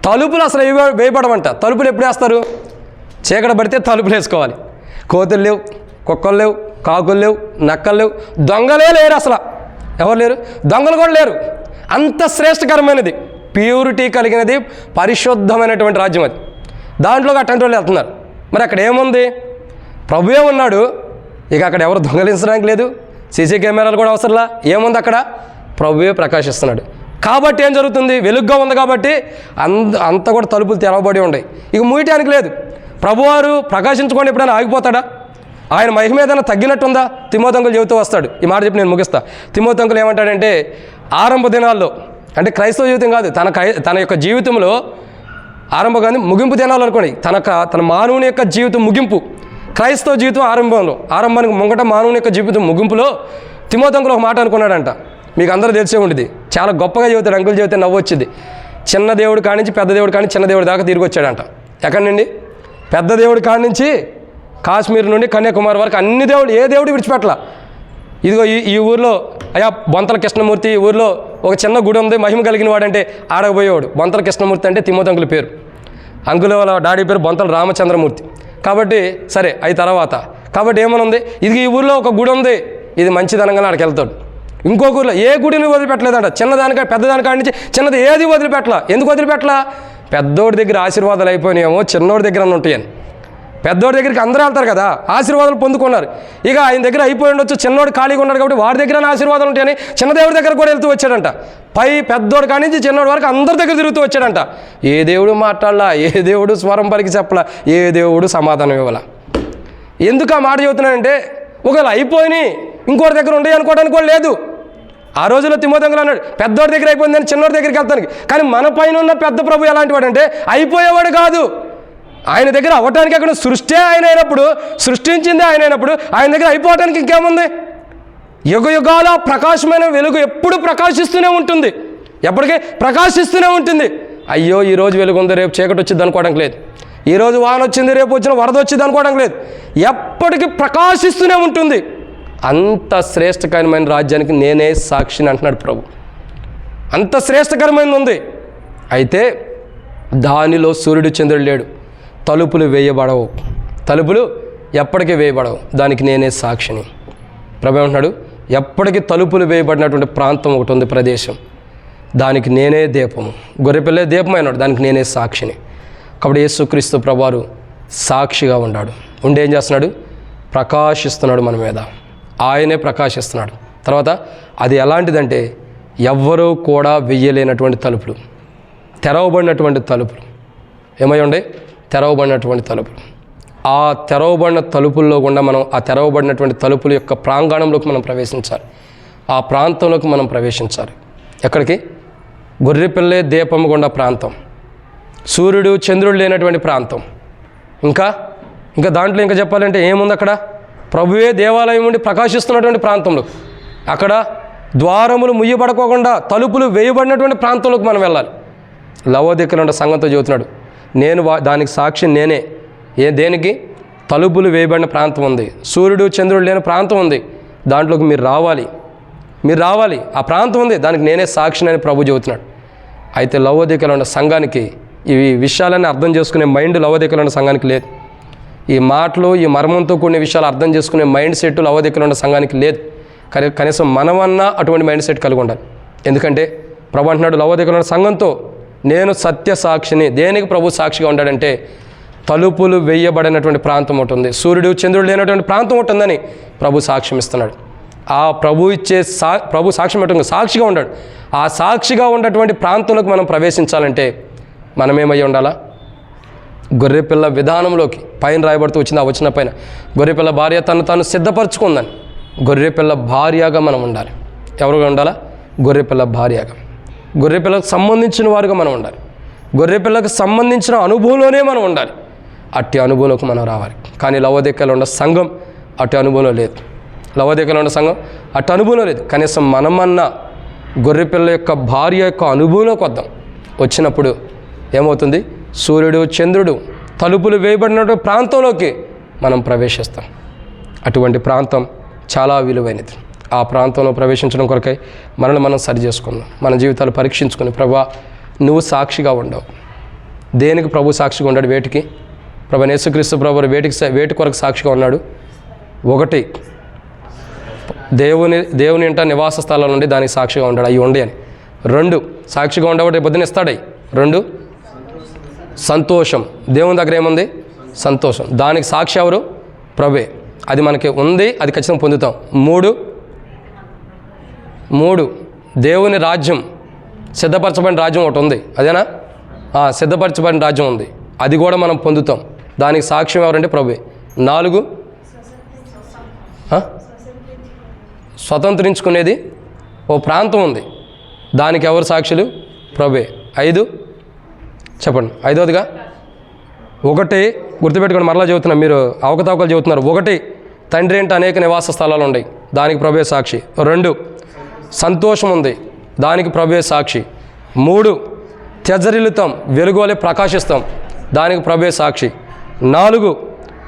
తలుపులు అసలు వేయబడమంట. తలుపులు ఎప్పుడు వేస్తారు? చీకట పడితే తలుపులు వేసుకోవాలి. కోతులు లేవు, కుక్కలు లేవు, కాకులు లేవు, నక్కలు లేవు, దొంగలే లేరు, అసలు ఎవరు లేరు, దొంగలు కూడా లేరు. అంత శ్రేష్టకరమైనది, ప్యూరిటీ కలిగినది, పరిశుద్ధమైనటువంటి రాజ్యం అది. దాంట్లోకి అట్లాంటి వాళ్ళు వెళ్తున్నారు. మరి అక్కడ ఏముంది? ప్రభువే ఉన్నాడు. ఇక అక్కడ ఎవరు దొంగలించడానికి లేదు, సీసీ కెమెరాలు కూడా అవసరంలా. ఏముంది అక్కడ? ప్రభువే ప్రకాశిస్తున్నాడు. కాబట్టి ఏం జరుగుతుంది? వెలుగ్గా ఉంది కాబట్టి అంతా కూడా తలుపులు తెరవబడి ఉన్నాయి. ఇక మూయటానికి లేదు. ప్రభువారు ప్రకాశించుకొని ఎప్పుడైనా ఆగిపోతాడా? ఆయన మహిమ ఏదైనా తగ్గినట్టుందా? తిమోతికి చెబుతూ వస్తాడు. ఈ మాట చెప్పి నేను ముగిస్తా. తిమోతికి ఏమంటాడంటే, ఆరంభ దినాల్లో, అంటే క్రైస్తవ జీవితం కాదు, తన యొక్క జీవితంలో ఆరంభం కానీ ముగింపు దినాలు అనుకోండి, తన మానవుని యొక్క జీవితం ముగింపు, క్రైస్తవ జీవితం ఆరంభానికి ముంగట మానవుని యొక్క జీవితం ముగింపులో తిమోతికి ఒక మాట అనుకున్నాడంట. మీకు అందరూ తెలిసే ఉంటుంది, చాలా గొప్పగా చెబుతాడు. అంకులు చెబితే నవ్వు వచ్చింది. చిన్న దేవుడు కానించి పెద్ద దేవుడు కానీ చిన్న దేవుడి దాకా తిరిగి వచ్చాడంట. ఎక్కడి నుండి? పెద్ద దేవుడి కానించి కాశ్మీర్ నుండి కన్యాకుమారి వరకు అన్ని దేవుడు, ఏ దేవుడు విడిచిపెట్టలా. ఇదిగో ఈ ఊరిలో అయ్యా బొంతల కృష్ణమూర్తి, ఈ ఊరిలో ఒక చిన్న గుడి ఉంది, మహిమ కలిగిన వాడంటే ఆడకపోయేవాడు. బొంతల కృష్ణమూర్తి అంటే తిమోతి పేరు. అంకుల వాళ్ళ డాడీ పేరు బొంతల రామచంద్రమూర్తి. కాబట్టి సరే అయి తర్వాత కాబట్టి ఏమనుంది, ఇది ఈ ఊరిలో ఒక గుడి ఉంది, ఇది మంచిదనంగానే ఆడికి వెళ్తాడు. ఇంకో ఊరిలో ఏ గుడిని వదిలిపెట్టలేదంట. చిన్నదానికాడ పెద్దదానికాడ నుంచి చిన్నది ఏది వదిలిపెట్టలా. ఎందుకు వదిలిపెట్టలా? పెద్దోడి దగ్గర ఆశీర్వాదాలు అయిపోయినాయేమో చిన్నోడి దగ్గర ఉంటాయని. పెద్దోడి దగ్గరికి అందరూ వెళ్తారు కదా, ఆశీర్వాదాలు పొందుకున్నారు. ఇక ఆయన దగ్గర అయిపోయి ఉండొచ్చు, చిన్నోడు ఖాళీగా ఉన్నాడు కాబట్టి వాడి దగ్గర ఆశీర్వాదాలు ఉంటాయని చిన్న దేవుడి దగ్గర కూడా వెళ్తూ వచ్చాడంట. పై పెద్దోడు కానించి చిన్నోడి వరకు అందరి దగ్గర తిరుగుతూ వచ్చాడంట. ఏ దేవుడు మాట్లాడలా, ఏ దేవుడు స్వరం పలికి చెప్పలా, ఏ దేవుడు సమాధానం ఇవ్వాల. ఎందుకు ఆ మాట చెబుతున్నానంటే, ఒకవేళ అయిపోయినాయి ఇంకోటి దగ్గర ఉండే అనుకోవడానికి కూడా లేదు. ఆ రోజుల్లో తిమోతికి అన్నాడు, పెద్దోడి దగ్గర అయిపోయిందని చిన్నోడి దగ్గరికి వెళ్తానికి. కానీ మన పైన ఉన్న పెద్ద ప్రభు ఎలాంటి వాడు అంటే, అయిపోయేవాడు కాదు. ఆయన దగ్గర అవ్వటానికి అక్కడ సృష్టి ఆయన అయినప్పుడు, సృష్టించింది ఆయన అయినప్పుడు ఆయన దగ్గర అయిపోవటానికి ఇంకేముంది? యుగ యుగాల ప్రకాశమైన వెలుగు ఎప్పుడు ప్రకాశిస్తూనే ఉంటుంది, ఎప్పటికీ ప్రకాశిస్తూనే ఉంటుంది. అయ్యో ఈరోజు వెలుగు ఉంది, రేపు చీకటి వచ్చింది అనుకోవడానికి లేదు. ఈరోజు వాన వచ్చింది, రేపు వచ్చిన వరద వచ్చింది అనుకోవడానికి లేదు. ఎప్పటికీ ప్రకాశిస్తూనే ఉంటుంది. అంత శ్రేష్టకరమైన రాజ్యానికి నేనే సాక్షిని అంటున్నాడు ప్రభు. అంత శ్రేష్టకరమైనది ఉంది. అయితే దానిలో సూర్యుడు చంద్రుడు లేడు, తలుపులు వేయబడవు, తలుపులు ఎప్పటికీ వేయబడవు, దానికి నేనే సాక్షిని. ప్రభు అంటున్నాడు, ఎప్పటికీ తలుపులు వేయబడినటువంటి ప్రాంతం ఒకటి ఉంది, ప్రదేశం, దానికి నేనే దీపము. గొర్రెపిల్లే దీపమైనాడు, దానికి నేనే సాక్షిని. కాబట్టి యేసుక్రీస్తు ప్రభువారు సాక్షిగా ఉన్నాడు. ఉండి ఏం చేస్తున్నాడు? ప్రకాశిస్తున్నాడు మన మీద. ఆయనే ప్రకాశిస్తున్నాడు. తర్వాత అది ఎలాంటిదంటే, ఎవ్వరూ కూడా వెయ్యలేనటువంటి తలుపులు, తెరవబడినటువంటి తలుపులు. ఏమై ఉండే? తెరవబడినటువంటి తలుపులు. ఆ తెరవబడిన తలుపుల్లో గుండా మనం, ఆ తెరవబడినటువంటి తలుపుల యొక్క ప్రాంగణంలోకి మనం ప్రవేశించాలి. ఆ ప్రాంతంలోకి మనం ప్రవేశించాలి. ఎక్కడికి? గొర్రెపిల్లే దీపము గుండా ప్రాంతం, సూర్యుడు చంద్రుడు లేనటువంటి ప్రాంతం. ఇంకా దాంట్లో ఇంకా చెప్పాలంటే ఏముంది? అక్కడ ప్రభువే దేవాలయం ఉండి ప్రకాశిస్తున్నటువంటి ప్రాంతంలో, అక్కడ ద్వారములు ముయ్యబడుకోకుండా తలుపులు వేయబడినటువంటి ప్రాంతంలోకి మనం వెళ్ళాలి. లవోదికలో ఉన్న సంఘంతో చెబుతున్నాడు, నేను దానికి సాక్షి నేనే. దేనికి? తలుపులు వేయబడిన ప్రాంతం ఉంది, సూర్యుడు చంద్రుడు లేని ప్రాంతం ఉంది, దాంట్లోకి మీరు రావాలి. ఆ ప్రాంతం ఉంది, దానికి నేనే సాక్షిని అని ప్రభు చెబుతున్నాడు. అయితే లవోదికలో ఉన్న సంఘానికి ఈ విషయాలన్నీ అర్థం చేసుకునే మైండ్ లవోదికలో ఉన్న సంఘానికి లేదు. ఈ మాటలు, ఈ మర్మంతో కూడిన విషయాలు అర్థం చేసుకునే మైండ్ సెట్ లవోదికలో ఉన్న సంఘానికి లేదు. కనీసం మనమన్నా అటువంటి మైండ్ సెట్ కలిగి ఉండాలి. ఎందుకంటే ప్రభు అంటున్నాడు లవోదికలో ఉన్న సంఘంతో నేను సత్య సాక్షిని. దేనికి ప్రభు సాక్షిగా ఉంటాడంటే తలుపులు వేయబడినటువంటి ప్రాంతం ఉంటుంది, సూర్యుడు చంద్రుడు లేనటువంటి ప్రాంతం ఉంటుందని ప్రభు సాక్ష్యం ఇస్తున్నాడు. ఆ ప్రభు ఇచ్చే ప్రభు సాక్ష్యం పెట్టడం సాక్షిగా ఉన్నాడు. ఆ సాక్షిగా ఉన్నటువంటి ప్రాంతంలోకి మనం ప్రవేశించాలంటే మనమేమై ఉండాలా? గొర్రెపిల్ల విధానంలోకి పైన రాయబడుతూ వచ్చింది. ఆ వచ్చిన పైన గొర్రెపిల్ల భార్య తను సిద్ధపరచుకుందని. గొర్రెపిల్ల భార్యగా మనం ఉండాలి. ఎవరుగా ఉండాలా? గొర్రెపిల్ల భార్యగా, గొర్రెపిల్లకు సంబంధించిన వారుగా మనం ఉండాలి. గొర్రెపిల్లకు సంబంధించిన అనుభవంలోనే మనం ఉండాలి. అట్టి అనుభవంలోకి మనం రావాలి. కానీ లవోదికలో ఉన్న సంఘం అట్టి అనుభవంలో లేదు. లవోదికలో ఉన్న సంఘం అట్టి అనుభవంలో లేదు. కనీసం మనమన్నా గొర్రెపిల్ల యొక్క భార్య యొక్క అనుభవంలోకి వద్దాం. వచ్చినప్పుడు ఏమవుతుంది? సూర్యుడు చంద్రుడు తలుపులు వేయబడినటువంటి ప్రాంతంలోకి మనం ప్రవేశిస్తాం. అటువంటి ప్రాంతం చాలా విలువైనది. ఆ ప్రాంతంలో ప్రవేశించడం కొరకై మనల్ని మనం సరి చేసుకుందాం. మన జీవితాలు పరీక్షించుకుని, ప్రభువా నువ్వు సాక్షిగా ఉండవు. దేనికి ప్రభు సాక్షిగా ఉన్నాడు? వేటికి? ప్రభు యేసుక్రీస్తు ప్రభు వేటి కొరకు సాక్షిగా ఉన్నాడు? ఒకటి, దేవుని ఇంట నివాస స్థలాల నుండి దానికి సాక్షిగా ఉన్నాడు, అవి ఉండి అని. రెండు, సాక్షిగా ఉండబట్టి పొద్దున ఇస్తాడై. రెండు, సంతోషం. దేవుని దగ్గర ఏముంది? సంతోషం. దానికి సాక్షి ఎవరు? ప్రభువే. అది మనకి ఉంది, అది ఖచ్చితంగా పొందుతాం. మూడు దేవుని రాజ్యం, సిద్ధపరచబడిన రాజ్యం ఒకటి ఉంది, అదేనా? సిద్ధపరచబడిన రాజ్యం ఉంది, అది కూడా మనం పొందుతాం. దానికి సాక్ష్యం ఎవరంటే ప్రభువే. 4, స్వతంత్రించుకునేది ఓ ప్రాంతం ఉంది, దానికి ఎవరు సాక్షులు? ప్రభువే. 5 చెప్పండి. 5వదిగా ఒకటి గుర్తుపెట్టుకోండి, మరలా చెబుతున్నాం, మీరు అవకతవకలు చెబుతున్నారు. 1, తండ్రి అంటే అనేక నివాస స్థలాలు ఉన్నాయి, దానికి ప్రభువే సాక్షి. 2, సంతోషం ఉంది, దానికి ప్రభువే సాక్షి. 3, త్యజరిల్లుతాం, వెలుగోలే ప్రకాశిస్తాం, దానికి ప్రభువే సాక్షి. 4,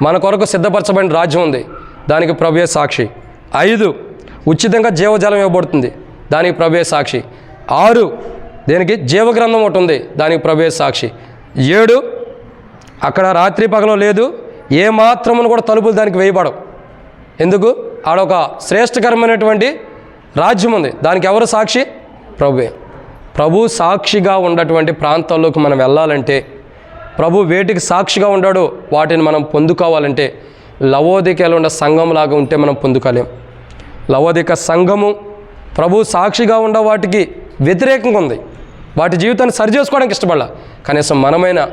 మన కొరకు సిద్ధపరచబడిన రాజ్యం ఉంది, దానికి ప్రభువే సాక్షి. 5, ఉచితంగా జీవజలం ఇవ్వబడుతుంది, దానికి ప్రభువే సాక్షి. 6, దేనికి? జీవగ్రంథం ఒకటి ఉంది, దానికి ప్రభువే సాక్షి. 7, అక్కడ రాత్రి పగలు లేదు, ఏ మాత్రమును కూడా తలుపులు దానికి వేయబడవు. ఎందుకు? ఆడొక శ్రేష్టకరమైనటువంటి రాజ్యం ఉంది, దానికి ఎవరు సాక్షి? ప్రభువే. ప్రభు సాక్షిగా ఉన్నటువంటి ప్రాంతాల్లోకి మనం వెళ్ళాలంటే, ప్రభు వేటికి సాక్షిగా ఉన్నాడో వాటిని మనం పొందుకోవాలంటే లవోదికలో ఉన్న సంఘంలాగా ఉంటే మనం పొందుకోలేం. లవోదిక సంఘము ప్రభు సాక్షిగా ఉన్న వాటికి వ్యతిరేకంగా ఉంది, వాటి జీవితాన్ని సరి చేసుకోవడానికి ఇష్టపడాల. కనీసం మనమైనా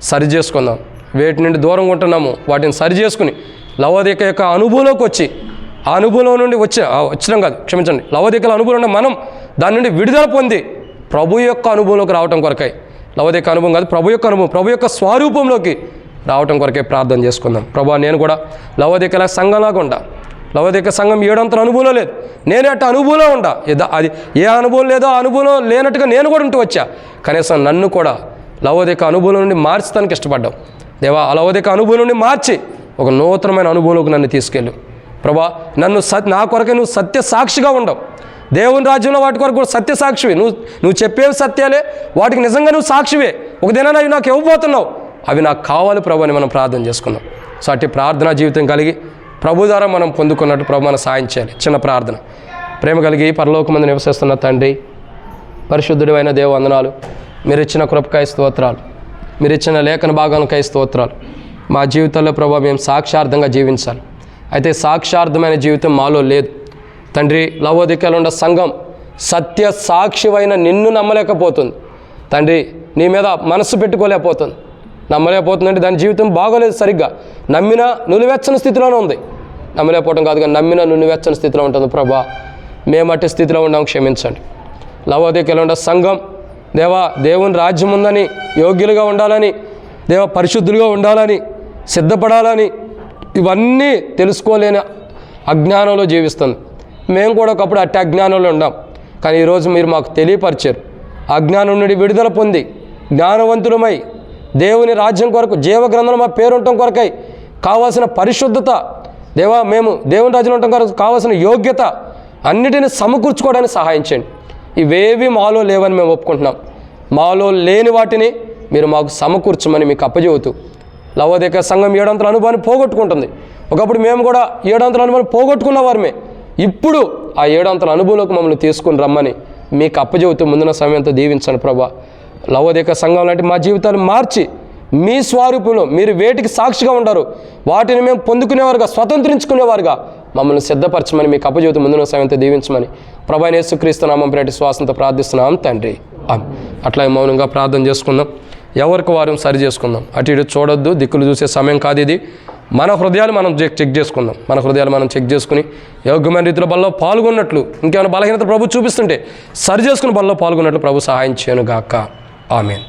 సరి చేసుకుందాం. వేటి నుండి దూరంగా ఉంటున్నాము వాటిని సరి చేసుకుని లవోదిక యొక్క అనుభవంలోకి వచ్చి, ఆ అనుభవం నుండి వచ్చినాం కాదు, క్షమించండి, లవోదికల అనుభవం ఉన్న మనం దాని నుండి విడుదల పొంది ప్రభు యొక్క అనుభవంలోకి రావటం కొరకై, లవోదిక అనుభవం కాదు, ప్రభు యొక్క అనుభవం, ప్రభు యొక్క స్వరూపంలోకి రావటం కొరకే ప్రార్థన చేసుకుందాం. ప్రభు నేను కూడా లవోదికల సంఘంలాగా ఉండా. లవోదిక సంఘం 7 అంతల అనుభవంలో లేదు, నేను అట్ట అనుభవంలో ఉండా. అది ఏ అనుభవం లేదో ఆ అనుభవం లేనట్టుగా నేను కూడా ఉంటూ వచ్చా. కనీసం నన్ను కూడా లవోదిక అనుభవం నుండి మార్చడానికి ఇష్టపడ్డావు దేవా. ఆ లవోదిక అనుభవం నుండి మార్చి ఒక నూతనమైన అనుభవంలోకి నన్ను తీసుకెళ్ళు ప్రభా. నా కొరకే నువ్వు సత్య సాక్షిగా ఉండవు. దేవుని రాజ్యంలో వాటి కొరకు కూడా సత్య సాక్షివి. నువ్వు చెప్పేవి సత్యాలే, వాటికి నిజంగా నువ్వు సాక్షివే. ఒక దినాన అవి నాకు ఇవ్వబోతున్నావు, అవి నాకు కావాలి ప్రభు అని మనం ప్రార్థన చేసుకుందాం. సో అట్టి ప్రార్థనా జీవితం కలిగి ప్రభు ద్వారా మనం పొందుకున్నట్టు ప్రభు మనం సాయం చేయాలి. చిన్న ప్రార్థన. ప్రేమ కలిగి పరలోకమందు నివసిస్తున్న తండ్రి, పరిశుద్ధుడు అయిన దేవ వందనాలు. మీరు ఇచ్చిన కృపకాయ స్తోత్రాలు, మీరు ఇచ్చిన లేఖన భాగాలకై స్తోత్రాలు. మా జీవితంలో ప్రభు మేము సాక్షార్థంగా జీవించాలి. అయితే సాక్షార్థమైన జీవితం మాలో లేదు తండ్రి. లవోదికలో ఉన్న సంఘం సత్య సాక్షివైన నిన్ను నమ్మలేకపోతుంది తండ్రి. నీ మీద మనసు పెట్టుకోలేకపోతుంది, నమ్మలేకపోతుందంటే దాని జీవితం బాగోలేదు. సరిగ్గా నమ్మిన నులివెచ్చని స్థితిలోనే ఉంది. నమ్మలేకపోవడం కాదు కానీ నమ్మిన నులివెచ్చని స్థితిలో ఉంటుంది ప్రభా. మేము అట్టి స్థితిలో ఉన్నాం, క్షమించండి. లవోదికలో ఉన్న సంఘం దేవా, దేవుని రాజ్యం ఉందని, యోగ్యులుగా ఉండాలని, దేవ పరిశుద్ధులుగా ఉండాలని, సిద్ధపడాలని, ఇవన్నీ తెలుసుకోలేని అజ్ఞానంలో జీవిస్తుంది. మేము కూడా ఒకప్పుడు అట్టి అజ్ఞానంలో ఉన్నాం. కానీ ఈరోజు మీరు మాకు తెలియపరిచారు. అజ్ఞానం నుండి విడుదల పొంది జ్ఞానవంతులమై దేవుని రాజ్యం కొరకు, జీవగ్రంథంలో మా పేరు ఉండటం కొరకై కావాల్సిన పరిశుద్ధత దేవా, మేము దేవుని రాజ్యంలో ఉండటం కొరకు కావాల్సిన యోగ్యత అన్నిటిని సమకూర్చుకోవడానికి సహాయం చేయండి. ఇవేవి మాలో లేవని మేము ఒప్పుకుంటున్నాం. మాలో లేని వాటిని మీరు మాకు సమకూర్చమని మీకు అప్పచెబుతూ లవోదిక సంఘం 7 అనుభవాన్ని పోగొట్టుకుంటుంది. ఒకప్పుడు మేము కూడా 7 అనుభవాన్ని పోగొట్టుకున్న వారమే. ఇప్పుడు ఆ 7 అనుభవంలోకి మమ్మల్ని తీసుకుని రమ్మని మీకు అప్పచెబుతూ ముందున్న సమయంతో దీవించండి ప్రభా. లవోదిక సంఘం లాంటి మా జీవితాలు మార్చి మీ స్వరూపంలో మీరు వేటికి సాక్షిగా ఉంటారు వాటిని మేము పొందుకునేవారుగా, స్వతంత్రించుకునేవారుగా మమ్మల్ని సిద్ధపరచమని మీకు అప్పచెబుతూ ముందున్న సమయంతో దీవించమని ప్రభు అయిన యేసుక్రీస్తు నామం పేరిట శ్వాసంతో ప్రార్థిస్తున్నాం తండ్రి. అట్లా మౌనంగా ప్రార్థన చేసుకుందాం. ఎవరికి వారు సరి చేసుకుందాం. అటు ఇటు చూడొద్దు, దిక్కులు చూసే సమయం కాదు ఇది. మన హృదయాలు మనం చెక్ చేసుకుందాం. మన హృదయాలు మనం చెక్ చేసుకుని యోగ్యమైన రీతిలో బల్లో పాల్గొన్నట్లు, ఇంకేమైనా బలహీనత ప్రభు చూపిస్తుంటే సరి చేసుకుని బల్లో పాల్గొన్నట్లు ప్రభు సహాయం చేయను గాక. ఆమేన్.